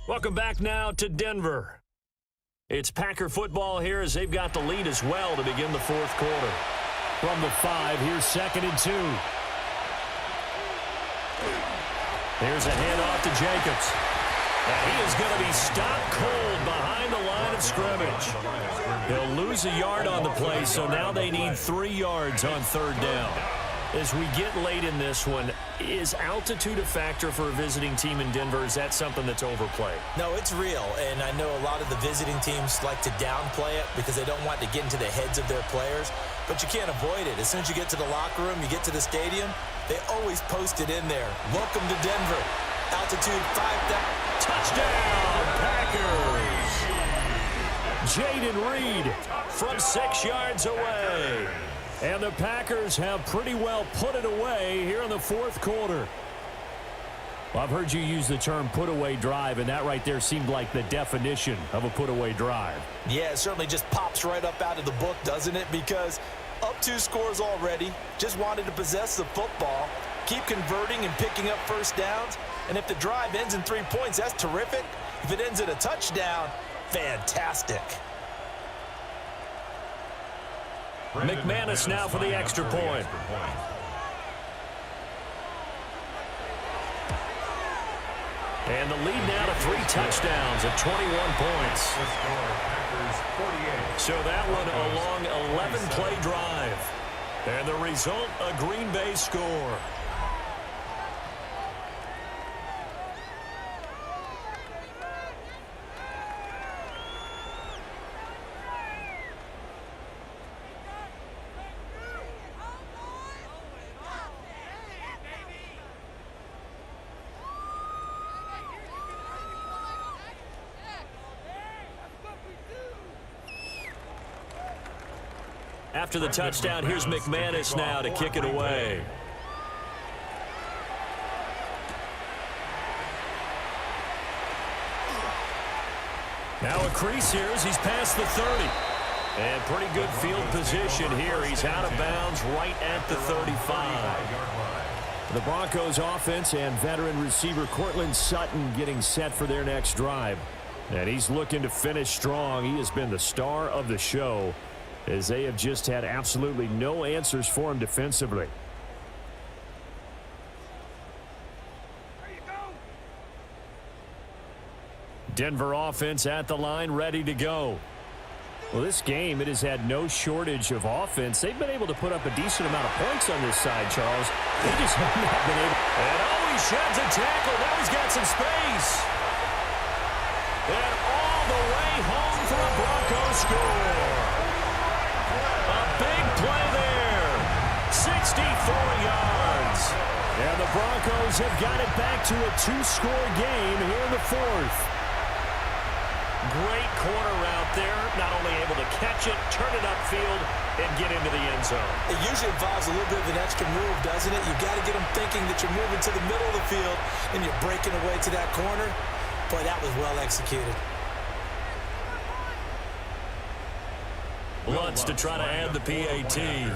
Welcome back now to Denver. It's Packer football here as they've got the lead as well to begin the 4th quarter. From the 5, here's 2nd and 2. Here's a handoff to Jacobs. And he is going to be stopped cold behind the line of scrimmage. He'll lose a yard on the play, so now they need 3 yards on 3rd down. As we get late in this one, is altitude a factor for a visiting team in Denver? Is that something that's overplayed? No, it's real, and I know a lot of the visiting teams like to downplay it because they don't want to get into the heads of their players, but you can't avoid it. As soon as you get to the locker room, you get to the stadium, they always post it in there. Welcome to Denver. Altitude 5,000. Touchdown, Packers! Jaden Reed from 6 yards away. And the Packers have pretty well put it away here in the fourth quarter. Well, I've heard you use the term put-away drive, and that right there seemed like the definition of a put-away drive. Yeah, it certainly just pops right up out of the book, doesn't it? Because up 2 scores already, just wanted to possess the football, keep converting and picking up first downs, and if the drive ends in 3 points, that's terrific. If it ends in a touchdown, fantastic. McManus now for the extra point. And the lead now to 3 touchdowns at 21 points. So that one a long 11-play drive. And the result, a Green Bay score. After the touchdown, here's McManus now to kick it away. Now a crease here as he's past the 30. And pretty good field position here. He's out of bounds right at the 35. The Broncos offense and veteran receiver Cortland Sutton getting set for their next drive. And he's looking to finish strong. He has been the star of the show, as they have just had absolutely no answers for him defensively. Denver offense at the line, ready to go. Well, this game, it has had no shortage of offense. They've been able to put up a decent amount of points on this side, Charles. They just have not been able. And he sheds a tackle. Now he's got some space. And all the way home for a Broncos score. A big play there. 64 yards. And the Broncos have got it back to a 2-score game here in the fourth. Great corner route there. Not only able to catch it, turn it upfield, and get into the end zone. It usually involves a little bit of an extra move, doesn't it? You've got to get them thinking that you're moving to the middle of the field and you're breaking away to that corner. Boy, that was well executed. Lutz to try to add the PAT. And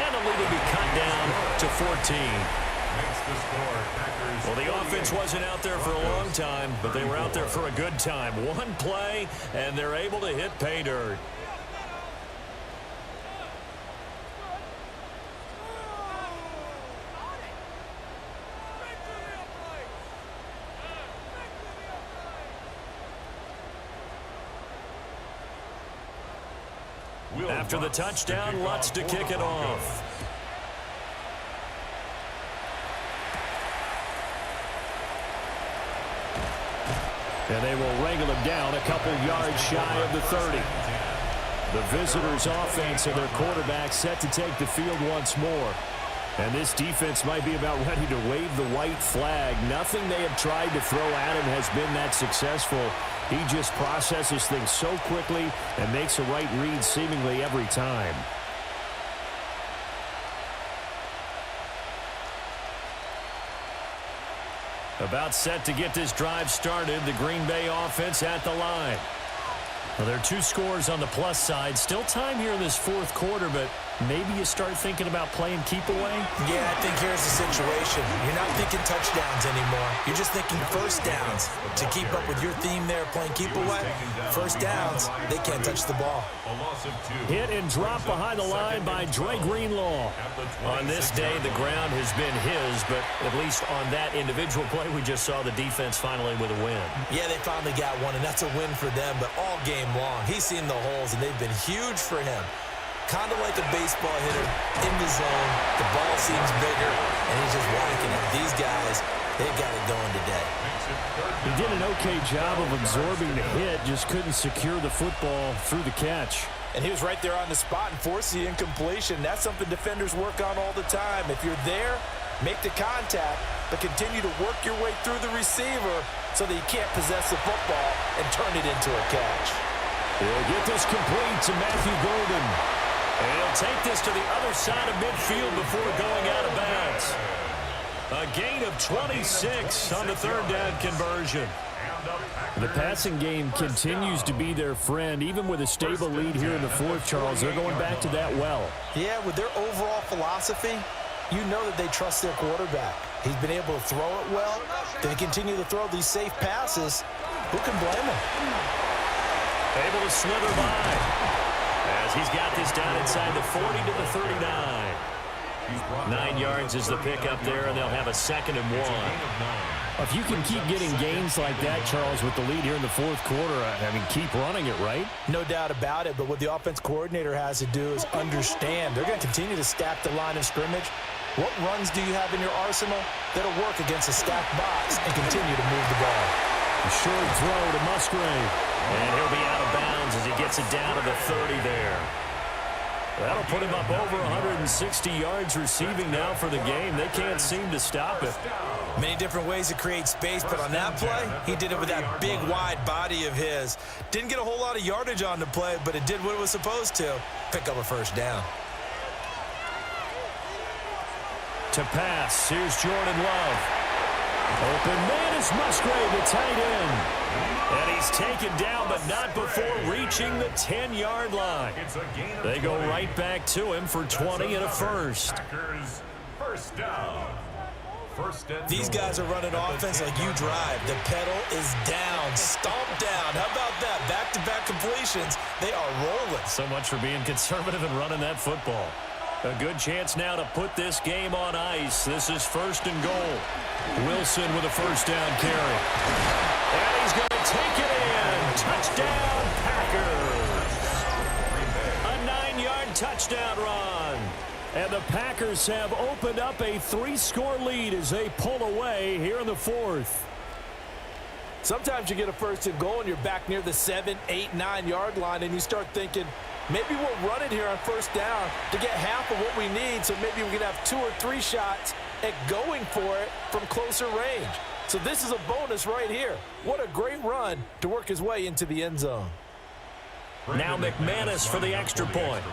the lead will be cut down to 14. Well, the offense wasn't out there for a long time, but they were out there for a good time. One play, and they're able to hit pay dirt. After the touchdown, Lutz to kick it off. And they will wrangle him down a couple yards shy of the 30. The visitors' offense and their quarterback set to take the field once more. And this defense might be about ready to wave the white flag. Nothing they have tried to throw at him has been that successful. He just processes things so quickly and makes a right read seemingly every time. About set to get this drive started. The Green Bay offense at the line. Well, there are 2 scores on the plus side. Still time here in this fourth quarter, but maybe you start thinking about playing keep away? Yeah, I think here's the situation. You're not thinking touchdowns anymore. You're just thinking first downs. To keep up with your theme there, playing keep away, first downs, they can't touch the ball. Hit and drop behind the line by Dre Greenlaw. On this day, the ground has been his, but at least on that individual play, we just saw the defense finally with a win. Yeah, they finally got one, and that's a win for them, but all game long, he's seen the holes, and they've been huge for him. Kind of like a baseball hitter in the zone. The ball seems bigger, and he's just whacking it. These guys, they've got it going today. He did an okay job of absorbing the hit, just couldn't secure the football through the catch. And he was right there on the spot and forced the incompletion. That's something defenders work on all the time. If you're there, make the contact, but continue to work your way through the receiver so that you can't possess the football and turn it into a catch. He'll get this complete to Matthew Golden. And he'll take this to the other side of midfield before going out of bounds. A gain of 26 on the third down conversion. The passing game continues to be their friend. Even with a stable lead here in the fourth, Charles, they're going back to that well. Yeah, with their overall philosophy, you know that they trust their quarterback. He's been able to throw it well. They continue to throw these safe passes. Who can blame him? Able to slither by as he's got this down inside the 40 to the 39. 9 yards is the pickup there, and they'll have a 2nd and 1. If you can keep getting gains like that, Charles, with the lead here in the fourth quarter, I mean, keep running it, right? No doubt about it, but what the offense coordinator has to do is understand. They're going to continue to stack the line of scrimmage. What runs do you have in your arsenal that'll work against a stacked box and continue to move the ball? A short throw to Musgrave. And he'll be out of bounds as he gets it down to the 30 there. That'll put him up over 160 yards receiving now for the game. They can't seem to stop it. Many different ways to create space, but on that play, he did it with that big, wide body of his. Didn't get a whole lot of yardage on the play, but it did what it was supposed to. Pick up a first down. To pass, here's Jordan Love. Open man is Musgrave, the tight end. And he's taken down, but not before reaching the 10-yard line. They go right back to him for 20 and a first. These guys are running offense like you drive. The pedal is down, stomped down. How about that? Back-to-back completions. They are rolling. So much for being conservative and running that football. A good chance now to put this game on ice. This is 1st and goal. Wilson with a first down carry. And he's going to take it in. Touchdown, Packers. A 9-yard touchdown run. And the Packers have opened up a 3-score lead as they pull away here in the fourth. Sometimes you get a 1st and goal and you're back near the 7, 8, 9-yard line and you start thinking, maybe we'll run it here on 1st down to get half of what we need, so maybe we can have 2 or 3 shots at going for it from closer range. So this is a bonus right here. What a great run to work his way into the end zone. Now McManus for the extra point.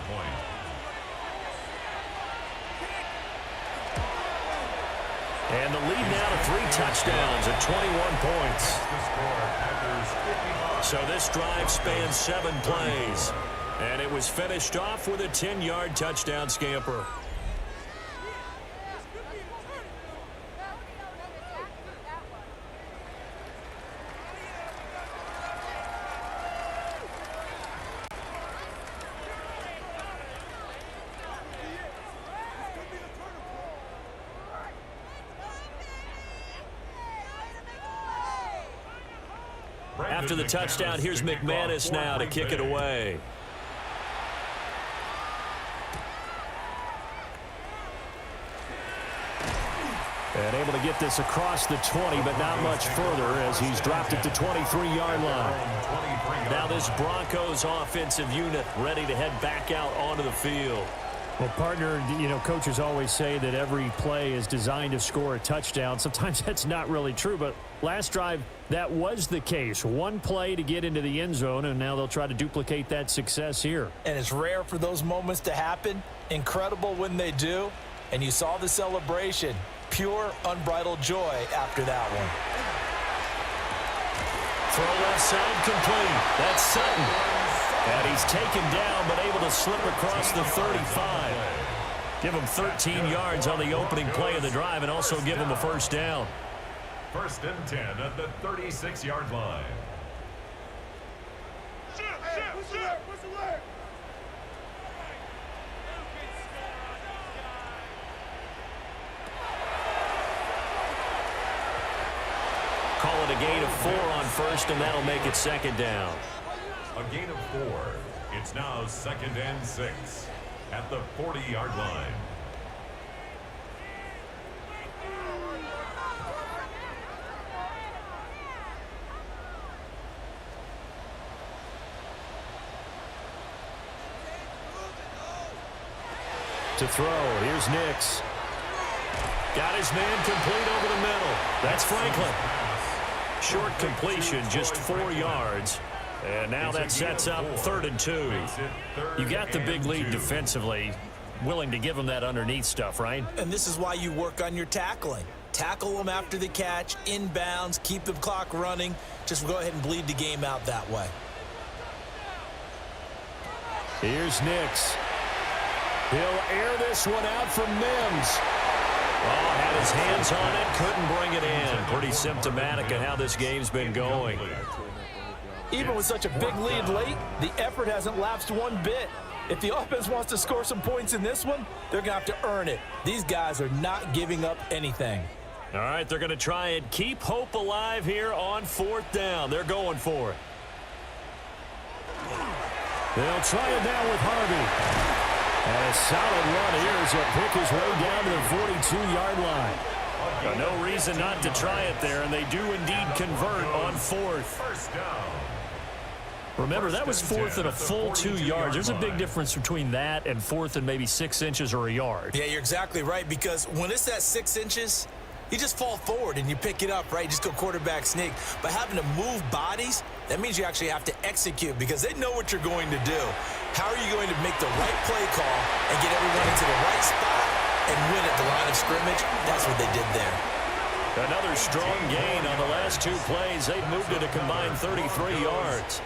And the lead now to 3 touchdowns at 21 points. So this drive spans 7 plays. And it was finished off with a 10-yard touchdown scamper. After the touchdown, here's McManus now to kick it away. And able to get this across the 20, but not much further as he's dropped it to 23-yard line. Now this Broncos offensive unit ready to head back out onto the field. Well, partner, you know, coaches always say that every play is designed to score a touchdown. Sometimes that's not really true, but last drive, that was the case. One play to get into the end zone, and now they'll try to duplicate that success here. And it's rare for those moments to happen. Incredible when they do. And you saw the celebration. Pure, unbridled joy after that one. Throw left side complete. That's Sutton. And he's taken down, but able to slip across the 35. Give him 13 yards on the opening play of the drive and also give him a first down. 1st and 10 at the 36-yard line. Call it a gain of 4 on first, and that'll make it 2nd down. A gain of 4. It's now 2nd and 6 at the 40-yard line. To throw, here's Nix. Got his man complete over the middle. That's Franklin. Short completion, just 4 yards. And now that sets up 3rd and 2. You got the big lead defensively. Willing to give them that underneath stuff, right? And this is why you work on your tackling. Tackle them after the catch, inbounds, keep the clock running. Just go ahead and bleed the game out that way. Here's Nix. He'll air this one out from Mims. Oh, had his hands on it, couldn't bring it in. Pretty symptomatic of how this game's been going. Even with such a big lead late, the effort hasn't lapsed one bit. If the offense wants to score some points in this one, they're going to have to earn it. These guys are not giving up anything. All right, they're going to try and keep hope alive here on 4th down. They're going for it. They'll try it now with Harvey. And a solid run here as he'll pick his way down to the 42-yard line. No reason not to try it there, and they do indeed convert on 4th. First down. Remember, that was 4th and a full 2 yards. There's a big difference between that and 4th and maybe 6 inches or a yard. Yeah, you're exactly right, because when it's at 6 inches, you just fall forward and you pick it up, right? You just go quarterback sneak. But having to move bodies, that means you actually have to execute because they know what you're going to do. How are you going to make the right play call and get everyone into the right spot and win at the line of scrimmage? That's what they did there. Another strong gain on the last 2 plays. They've moved it a combined 33 yards.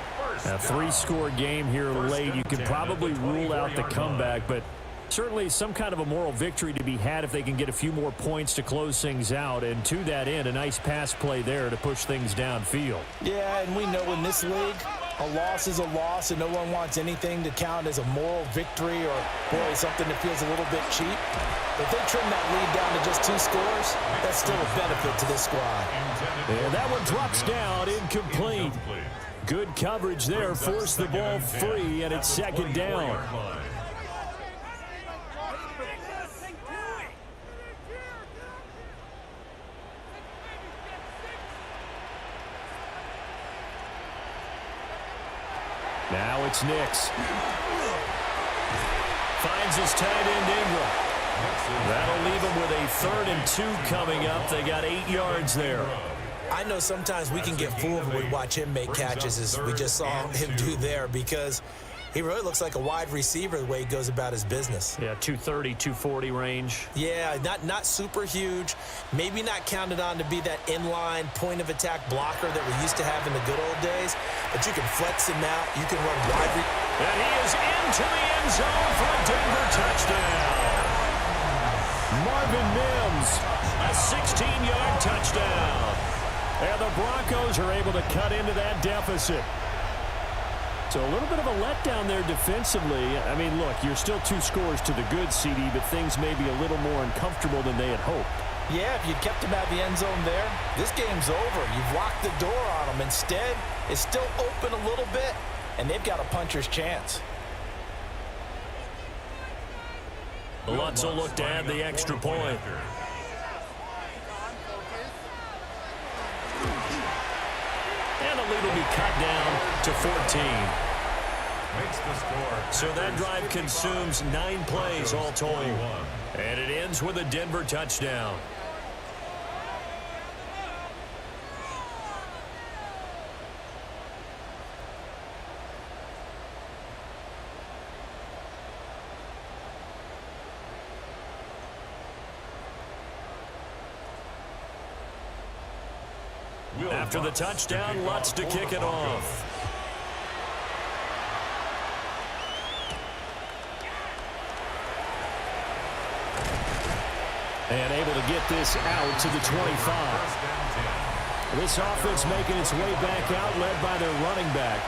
A 3-score game here late. You could probably rule out the comeback, but certainly some kind of a moral victory to be had if they can get a few more points to close things out. And to that end, a nice pass play there to push things downfield. Yeah, and we know in this league, a loss is a loss, and no one wants anything to count as a moral victory or, boy, something that feels a little bit cheap. If they trim that lead down to just 2 scores, that's still a benefit to this squad. And that one drops down, incomplete. Good coverage there, forced the ball free, and it's 2nd down. Now it's Nix. Finds his tight end Ingram. That'll leave him with a 3rd and 2 coming up. They got 8 yards there. I know sometimes we can get fooled when we watch him make catches as we just saw him do there because he really looks like a wide receiver the way he goes about his business. Yeah, 230, 240 range. Yeah, not super huge. Maybe not counted on to be that inline point-of-attack blocker that we used to have in the good old days, but you can flex him out. You can run wide. And he is into the end zone for a Denver touchdown. Marvin Mims, a 16-yard touchdown. And the Broncos are able to cut into that deficit. So a little bit of a letdown there defensively. I mean, look, you're still 2 scores to the good, CD, but things may be a little more uncomfortable than they had hoped. Yeah, if you'd kept him out of the end zone there, this game's over. You've locked the door on him. Instead, it's still open a little bit, and they've got a puncher's chance. Lutz will look to add the extra point. And the lead will be cut down to 14. Makes the score. So that drive consumes 9 plays all told. And it ends with a Denver touchdown. After the touchdown, Lutz to kick it off. And able to get this out to the 25. This offense making its way back out, led by their running back.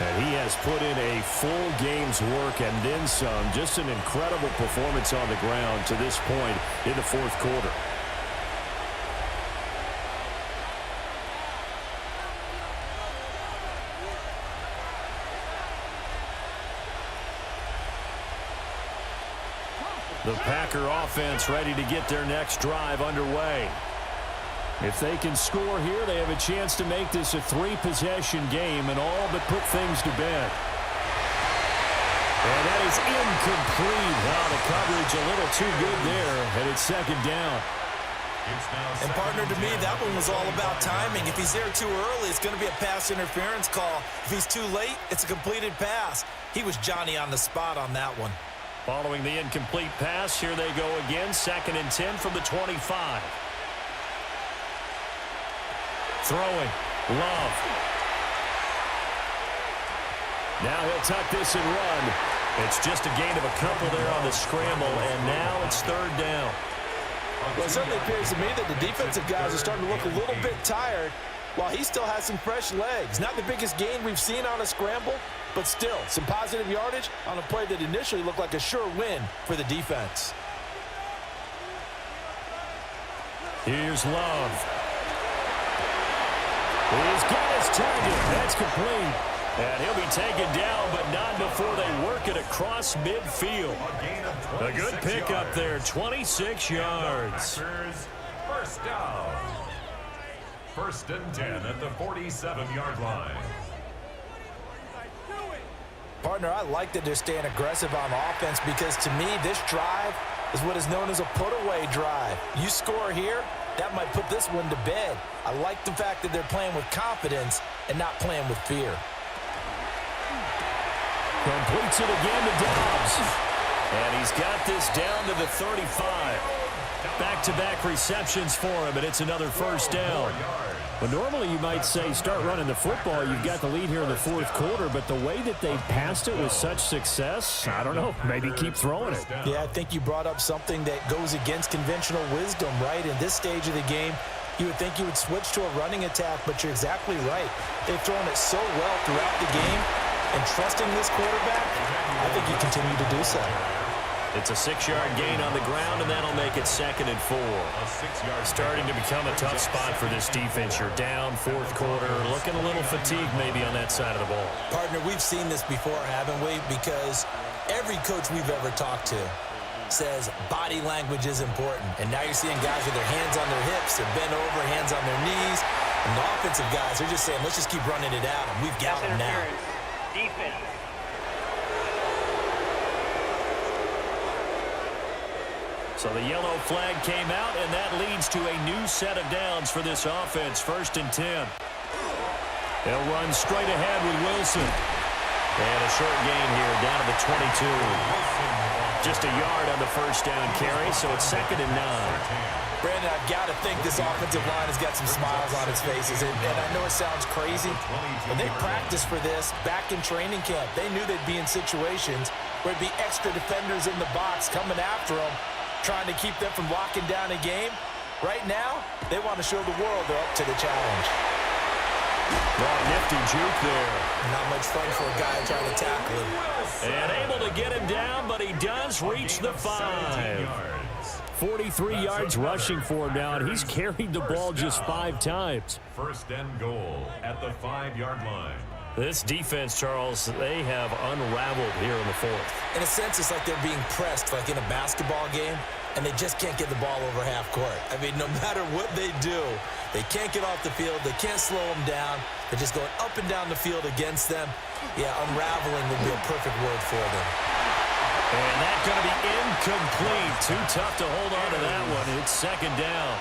And he has put in a full game's work and then some. Just an incredible performance on the ground to this point in the fourth quarter. The Packer offense ready to get their next drive underway. If they can score here, they have a chance to make this a three-possession game and all but put things to bed. And that is incomplete. Wow, the coverage a little too good there, and it's second down. And, partner, to me, that one was all about timing. If he's there too early, it's going to be a pass interference call. If he's too late, it's a completed pass. He was Johnny on the spot on that one. Following the incomplete pass, here they go again. 2nd and 10 from the 25. Throwing. Love. Now he'll tuck this and run. It's just a gain of a couple there on the scramble, and now it's 3rd down. Well, it certainly appears to me that the defensive guys are starting to look a little bit tired while he still has some fresh legs. Not the biggest gain we've seen on a scramble, but still some positive yardage on a play that initially looked like a sure win for the defense. Here's Love. He's got his target. That's complete. And he'll be taken down, but not before they work it across midfield. A good pickup there, 26 yards. First down. 1st and 10 at the 47-yard line. Partner, I like that they're staying aggressive on offense because, to me, this drive is what is known as a put-away drive. You score here, that might put this one to bed. I like the fact that they're playing with confidence and not playing with fear. Completes it again to Dobbs. And he's got this down to the 35. Back-to-back receptions for him, and it's another first down. But normally you might say start running the football. You've got the lead here in the fourth quarter, but the way that they've passed it with such success, I don't know, maybe keep throwing it. Yeah, I think you brought up something that goes against conventional wisdom, right? In this stage of the game, you would think you would switch to a running attack, but you're exactly right. They've thrown it so well throughout the game, and trusting this quarterback, I think you continue to do so. It's a 6-yard gain on the ground, and that'll make it 2nd and 4. Starting to become a tough spot for this defense. You're down, fourth quarter, looking a little fatigued maybe on that side of the ball. Partner, we've seen this before, haven't we? Because every coach we've ever talked to says body language is important. And now you're seeing guys with their hands on their hips, they're bent over, hands on their knees. And the offensive guys, they're just saying, let's just keep running it out, and we've got them now. Defense. So the yellow flag came out, and that leads to a new set of downs for this offense. 1st and 10. They'll run straight ahead with Wilson. And a short gain here down to the 22. Just a yard on the first down carry, so it's 2nd and 9. Brandon, I've got to think this offensive line has got some smiles on its faces. And I know it sounds crazy, but they practiced for this back in training camp. They knew they'd be in situations where it'd be extra defenders in the box coming after them, trying to keep them from locking down a game. Right now, they want to show the world they're up to the challenge. Oh, nifty juke there. Not much fun for a guy trying to tackle him. And able to get him down, but he does reach the 5. 43 yards rushing for him now, and he's carried the ball just 5 times. 1st and goal at the 5-yard line. This defense, Charles, they have unraveled here in the fourth. In a sense, it's like they're being pressed like in a basketball game, and they just can't get the ball over half court. I mean, no matter what they do, they can't get off the field. They can't slow them down. They're just going up and down the field against them. Yeah, unraveling would be a perfect word for them. And that's going to be incomplete. Too tough to hold on to that one. It's 2nd down.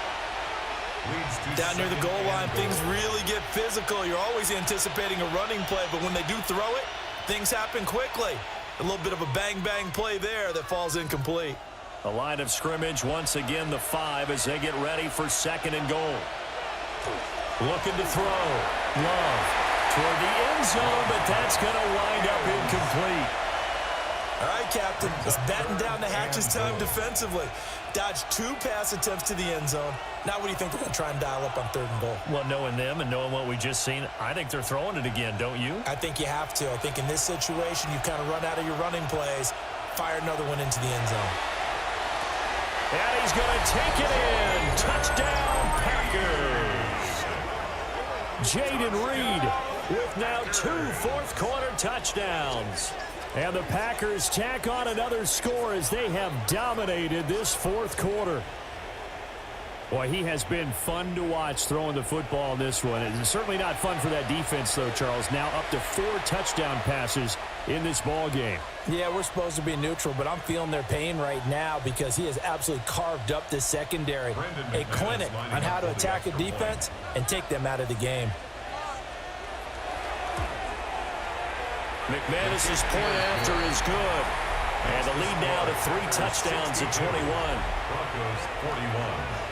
Down near the goal line, things really get physical. You're always anticipating a running play, but when they do throw it, things happen quickly. A little bit of a bang-bang play there that falls incomplete. The line of scrimmage, once again, the 5 as they get ready for 2nd and goal. Looking to throw. Love toward the end zone, but that's going to wind up incomplete. All right, Captain, let's batten down the hatches time defensively. Dodged 2 pass attempts to the end zone. Now what do you think they're going to try and dial up on 3rd and goal? Well, knowing them and knowing what we just seen, I think they're throwing it again, don't you? I think you have to. I think in this situation, you've kind of run out of your running plays. Fire another one into the end zone. And he's going to take it in. Touchdown, Packers. Jaden Reed with now 2 fourth-quarter touchdowns. And the Packers tack on another score as they have dominated this 4th quarter. Boy, he has been fun to watch throwing the football in this one. It's certainly not fun for that defense, though, Charles. Now up to 4 touchdown passes in this ball game. Yeah, we're supposed to be neutral, but I'm feeling their pain right now because he has absolutely carved up this secondary. A clinic on how to attack a defense and take them out of the game. McManus's point after is good. And the lead now to 3 touchdowns at 21. Broncos 41.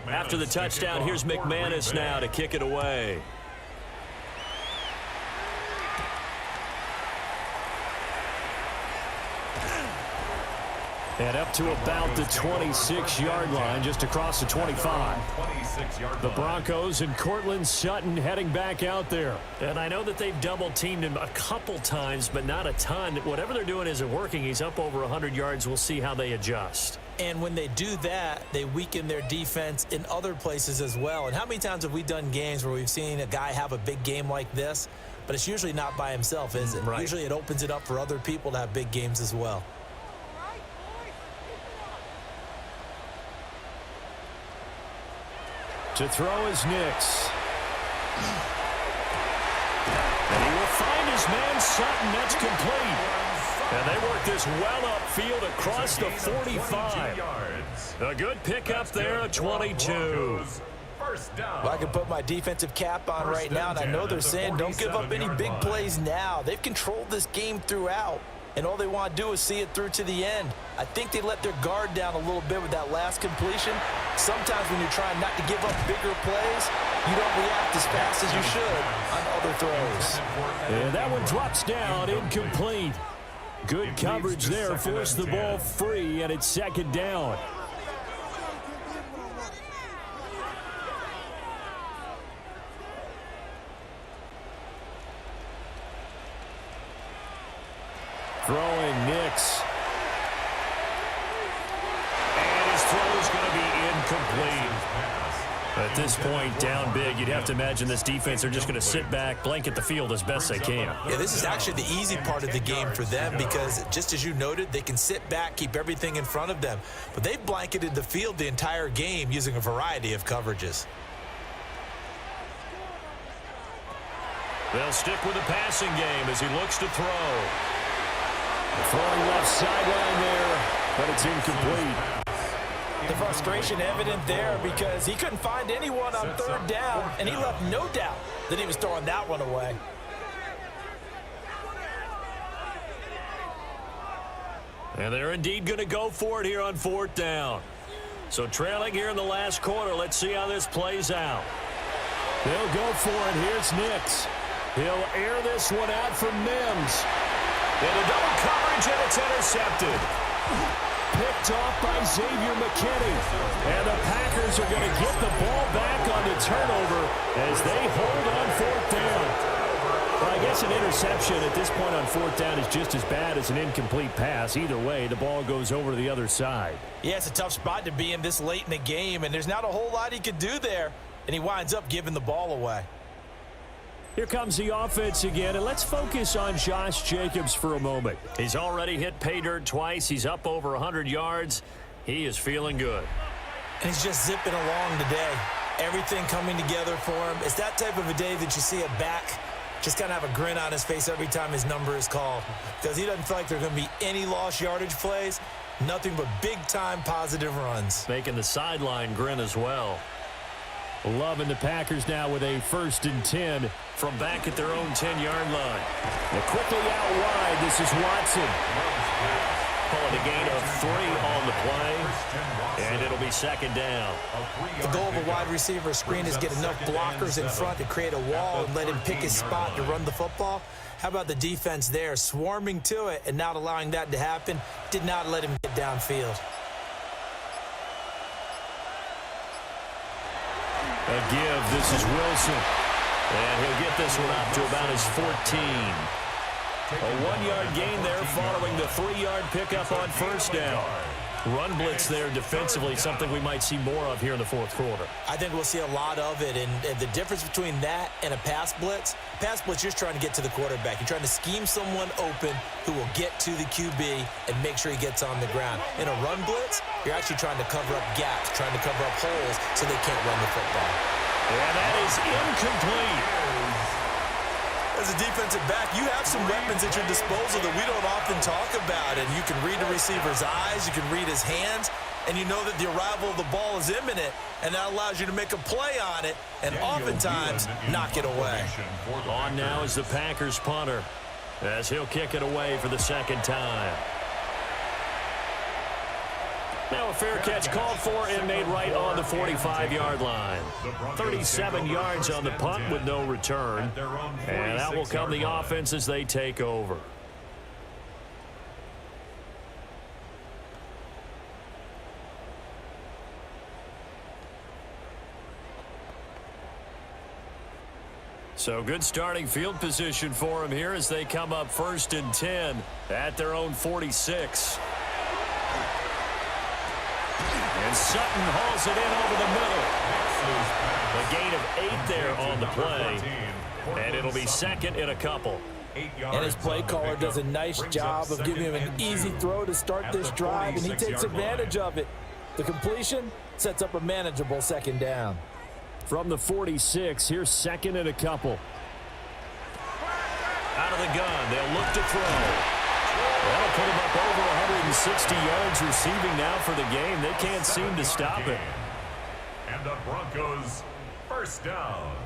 After the touchdown, here's McManus now to kick it away. And up to about the 26-yard line, just across the 25. The Broncos and Cortland Sutton heading back out there. And I know that they've double-teamed him a couple times, but not a ton. Whatever they're doing isn't working. He's up over 100 yards. We'll see how they adjust. And when they do that, they weaken their defense in other places as well. And how many times have we done games where we've seen a guy have a big game like this, but it's usually not by himself, is it? Right. Usually it opens it up for other people to have big games as well. To throw is Nix. And he will find his man Sutton. That's complete. And they work this well upfield across the 45. A good pickup there at 22. Well, I can put my defensive cap on right now, and I know they're saying don't give up any big plays now. They've controlled this game throughout, and all they want to do is see it through to the end. I think they let their guard down a little bit with that last completion. Sometimes when you're trying not to give up bigger plays, you don't react as fast as you should on other throws. And that one drops down, incomplete. Good coverage there, forced the ball free, and it's 2nd down. Throwing Nix. And his throw is going to be incomplete. At this point, down big, you'd have to imagine this defense are just going to sit back, blanket the field as best they can. Yeah, this is actually the easy part of the game for them because, just as you noted, they can sit back, keep everything in front of them. But they've blanketed the field the entire game using a variety of coverages. They'll stick with the passing game as he looks to throw. Throwing left sideline there, but it's incomplete. The frustration evident there because he couldn't find anyone on 3rd down, and he left no doubt that he was throwing that one away. And they're indeed going to go for it here on 4th down. So trailing here in the last quarter, let's see how this plays out. They'll go for it. Here's Nix. He'll air this one out for Mims. And a double coverage, and it's intercepted. Picked off by Xavier McKinney. And the Packers are going to get the ball back on the turnover as they hold on 4th down. Well, I guess an interception at this point on 4th down is just as bad as an incomplete pass. Either way, the ball goes over to the other side. Yeah, it's a tough spot to be in this late in the game, and there's not a whole lot he could do there. And he winds up giving the ball away. Here comes the offense again, and let's focus on Josh Jacobs for a moment. He's already hit pay dirt twice. He's up over 100 yards. He is feeling good. And he's just zipping along today. Everything coming together for him. It's that type of a day that you see a back just kind of have a grin on his face every time his number is called because he doesn't feel like there are going to be any lost yardage plays, nothing but big-time positive runs. Making the sideline grin as well. Loving the Packers now with a 1st and 10 from back at their own 10-yard line. And quickly out wide, this is Watson. Calling a gain of 3 on the play, and it'll be 2nd down. The goal of a wide receiver screen is get enough blockers in front to create a wall and let him pick his spot to run the football. How about the defense there, swarming to it and not allowing that to happen, did not let him get downfield. A give, this is Wilson. And he'll get this one up to about his 14. A 1-yard gain there following the 3-yard pickup on 1st down. Run blitz there defensively, something we might see more of here in the 4th quarter. I think we'll see a lot of it, and the difference between that and a pass blitz, you're just trying to get to the quarterback. You're trying to scheme someone open who will get to the QB and make sure he gets on the ground. In a run blitz, you're actually trying to cover up gaps, trying to cover up holes so they can't run the football. And that is incomplete. As a defensive back, you have some weapons at your disposal that we don't often talk about, and you can read the receiver's eyes, you can read his hands, and you know that the arrival of the ball is imminent, and that allows you to make a play on it and oftentimes knock it away. On now is the Packers punter as he'll kick it away for the 2nd time. Now a fair catch called for and made right on the 45-yard line. 37 yards on the punt with no return. And that will come the offense as they take over. So good starting field position for them here as they come up 1st and 10 at their own 46. And Sutton hauls it in over the middle. A gain of 8 there on the play. And it'll be 2nd and a couple. And his play caller does a nice job of giving him an easy throw to start this drive, and he takes advantage of it. The completion sets up a manageable 2nd down. From the 46, here's 2nd and a couple. Out of the gun, they'll look to throw. That'll put him up over 160 yards receiving now for the game. They can't seem to stop it. And the Broncos 1st down.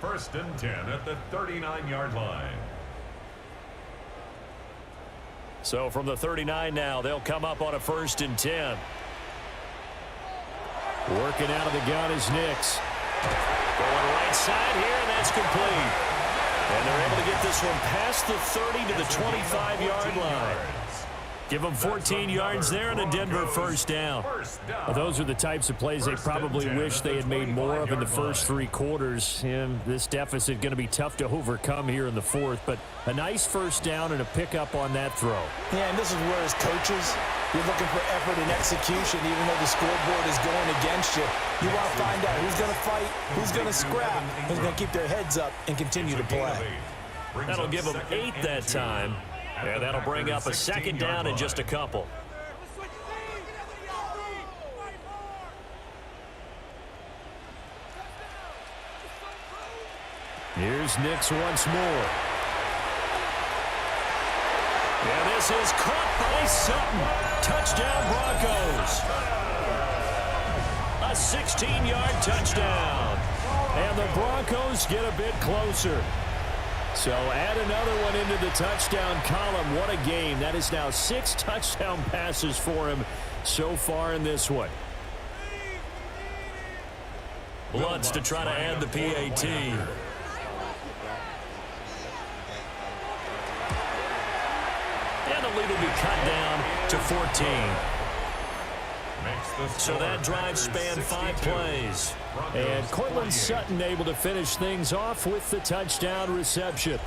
1st and 10 at the 39-yard line. So from the 39 now, they'll come up on a 1st and 10. Working out of the gun is Nix. Going right side here, and that's complete. And they're able to get this one past the 30 to the 25-yard line. Give them 14 yards there and a Denver 1st down. Well, those are the types of plays they probably wish they had made more of in the first 3 quarters. And this deficit going to be tough to overcome here in the 4th. But a nice 1st down and a pickup on that throw. Yeah, and this is where as coaches, you're looking for effort and execution, even though the scoreboard is going against you. You want to find out who's going to fight, who's going to scrap, who's going to keep their heads up and continue to play. That'll give them 8 that time. And that'll bring up a 2nd down and just a couple. Here's Nix once more. And this is caught by Sutton. Touchdown Broncos. A 16-yard touchdown. And the Broncos get a bit closer. So add another one into the touchdown column. What a game. That is now 6 touchdown passes for him so far in this one. Lutz to try to add the PAT. And the lead will be cut down to 14. So that drive spanned 5 plays. And Cortland Sutton able to finish things off with the touchdown reception.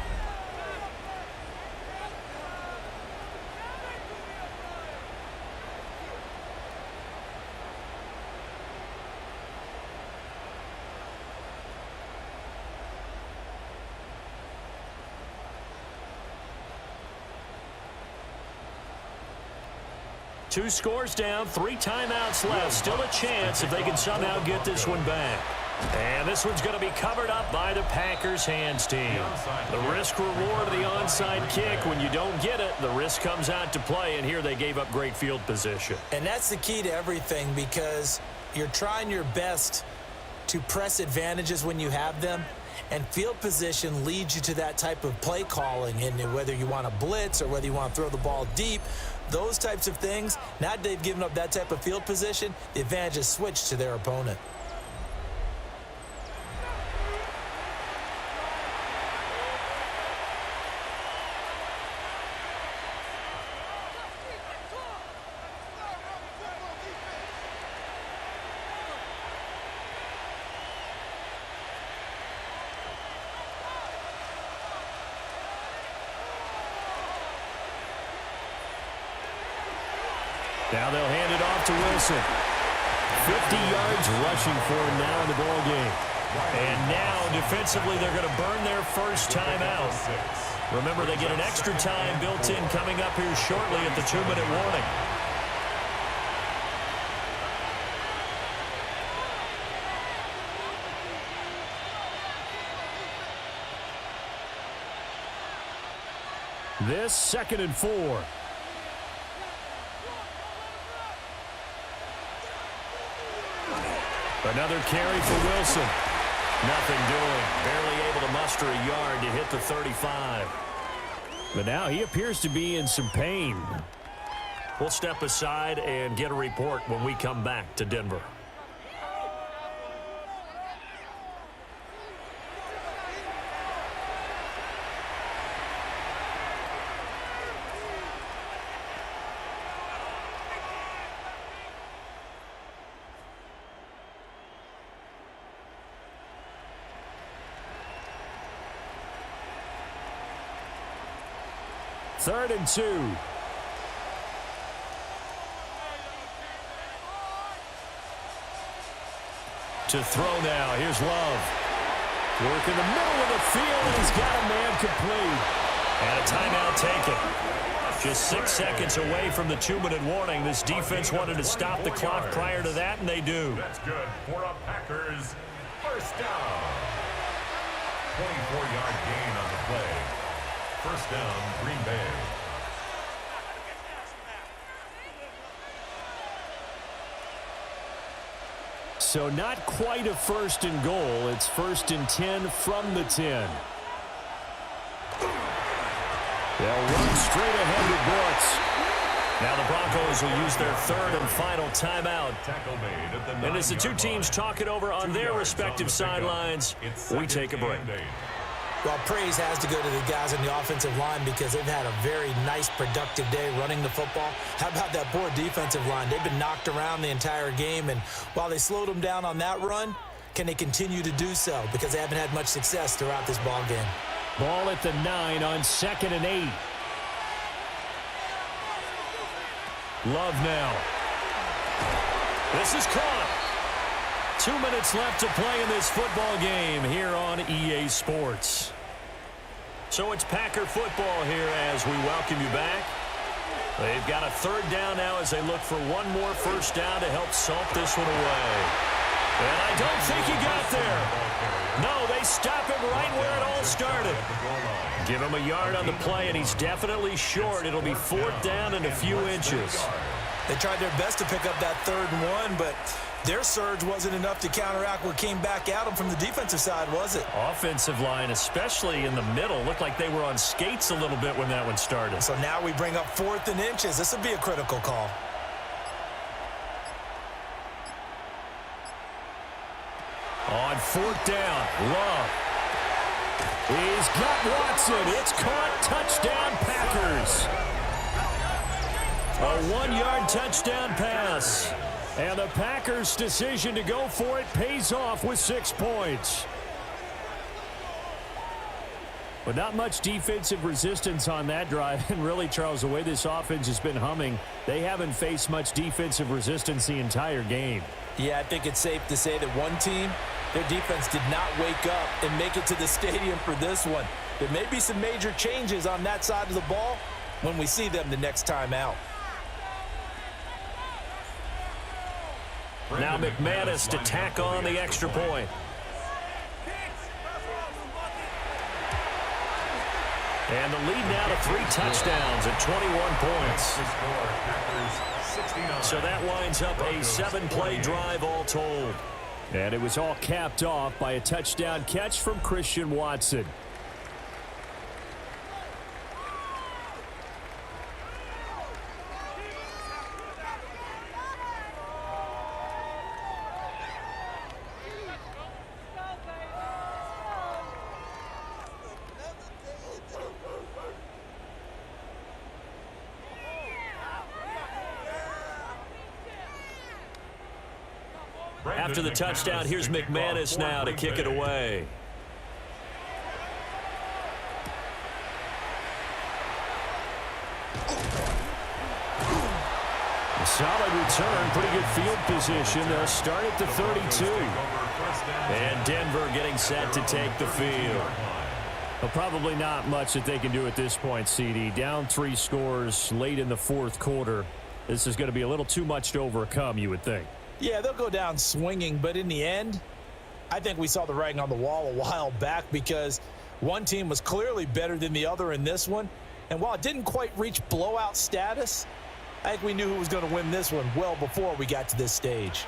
Two scores down, 3 timeouts left. Still a chance if they can somehow get this one back. And this one's going to be covered up by the Packers hands team. The risk reward of the onside kick. When you don't get it, the risk comes out to play, and here they gave up great field position. And that's the key to everything, because you're trying your best to press advantages when you have them, and field position leads you to that type of play calling. And whether you want to blitz or whether you want to throw the ball deep, those types of things, now that they've given up that type of field position, the advantage is switched to their opponent. Now they'll hand it off to Wilson. 50 yards rushing for him now in the ball game. And now, defensively, they're going to burn their first time out. Remember, they get an extra time built in coming up here shortly at the 2-minute warning. This 2nd and 4. Another carry for Wilson. Nothing doing. Barely able to muster a yard to hit the 35. But now he appears to be in some pain. We'll step aside and get a report when we come back to Denver. Third and 2. To throw now. Here's Love. Work in the middle of the field, and he's got a man complete. And a timeout taken. Just 6 seconds away from the 2-minute warning. This defense wanted to stop the clock prior to that, and they do. That's good for a Packers first down. 24-yard gain on the play. First down, Green Bay. So not quite a 1st and goal. It's 1st and 10 from the 10. They'll run straight ahead with Brooks. Now the Broncos will use their 3rd and final timeout. And as the two teams talk it over on their respective sidelines, we take a break. Well, praise has to go to the guys on the offensive line because they've had a very nice, productive day running the football. How about that poor defensive line? They've been knocked around the entire game, and while they slowed them down on that run, can they continue to do so? Because they haven't had much success throughout this ball game. Ball at the 9 on 2nd and 8. Love now. This is caught. 2 minutes left to play in this football game here on EA Sports. So it's Packer football here as we welcome you back. They've got a 3rd down now as they look for one more first down to help salt this one away. And I don't think he got there. No, they stop him right where it all started. Give him a yard on the play, and he's definitely short. It'll be 4th down and a few inches. They tried their best to pick up that 3rd and 1, but their surge wasn't enough to counteract what came back at them from the defensive side, was it? Offensive line, especially in the middle, looked like they were on skates a little bit when that one started. So now we bring up 4th and inches. This would be a critical call. On 4th down, Love. He's got Watson. It's caught. Touchdown, Packers. A 1-yard touchdown pass. And the Packers' decision to go for it pays off with 6 points. But not much defensive resistance on that drive. And really, Charles, the way this offense has been humming, they haven't faced much defensive resistance the entire game. Yeah, I think it's safe to say that one team, their defense did not wake up and make it to the stadium for this one. There may be some major changes on that side of the ball when we see them the next time out. Now McManus to tack on the extra point. And the lead now to 3 touchdowns at 21 points. So that winds up a 7-play drive all told. And it was all capped off by a touchdown catch from Christian Watson. After the touchdown, here's McManus now to kick it away. A solid return, pretty good field position. They'll start at the 32. And Denver getting set to take the field. Well, probably not much that they can do at this point, CD. Down 3 scores late in the 4th quarter. This is going to be a little too much to overcome, you would think. Yeah, they'll go down swinging, but in the end, I think we saw the writing on the wall a while back because one team was clearly better than the other in this one. And while it didn't quite reach blowout status, I think we knew who was going to win this one well before we got to this stage.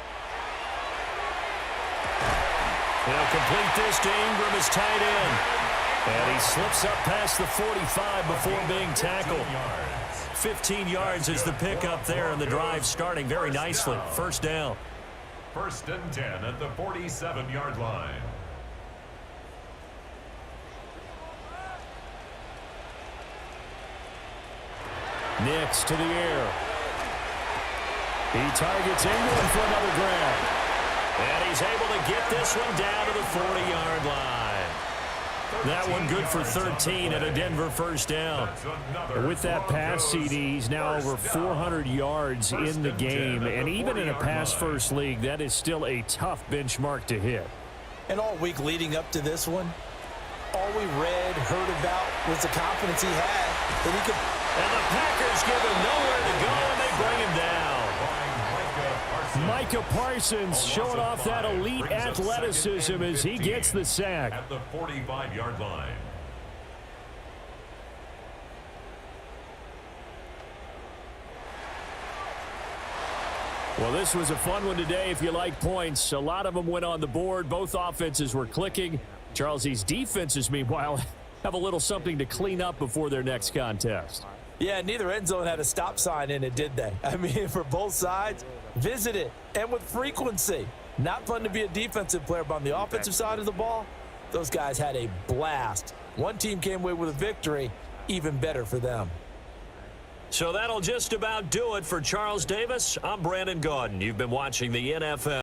They'll complete this to Ingram as tight end. And he slips up past the 45 before being tackled. 15 yards is the pickup there, and the drive starting very nicely. First down. 1st and 10 at the 47-yard line. Nix to the air. He targets Ingram for another grab. And he's able to get this one down to the 40-yard line. That one good for 13 and a Denver first down. With that pass, CD, he's now over 400 yards in the game. And even in a pass-first league, that is still a tough benchmark to hit. And all week leading up to this one, all we read, heard about was the confidence he had that he could. And the Packers give him nowhere to go, and they bring him down. Micah Parsons showing off that elite athleticism as he gets the sack. At the 45-yard line. Well, this was a fun one today if you like points. A lot of them went on the board. Both offenses were clicking. Charles's defenses, meanwhile, have a little something to clean up before their next contest. Yeah, neither end zone had a stop sign in it, did they? I mean, for both sides, visit it, and with frequency. Not fun to be a defensive player, but on the offensive side of the ball, those guys had a blast. One team came away with a victory, even better for them. So that'll just about do it for Charles Davis. I'm Brandon Gaudin. You've been watching the NFL.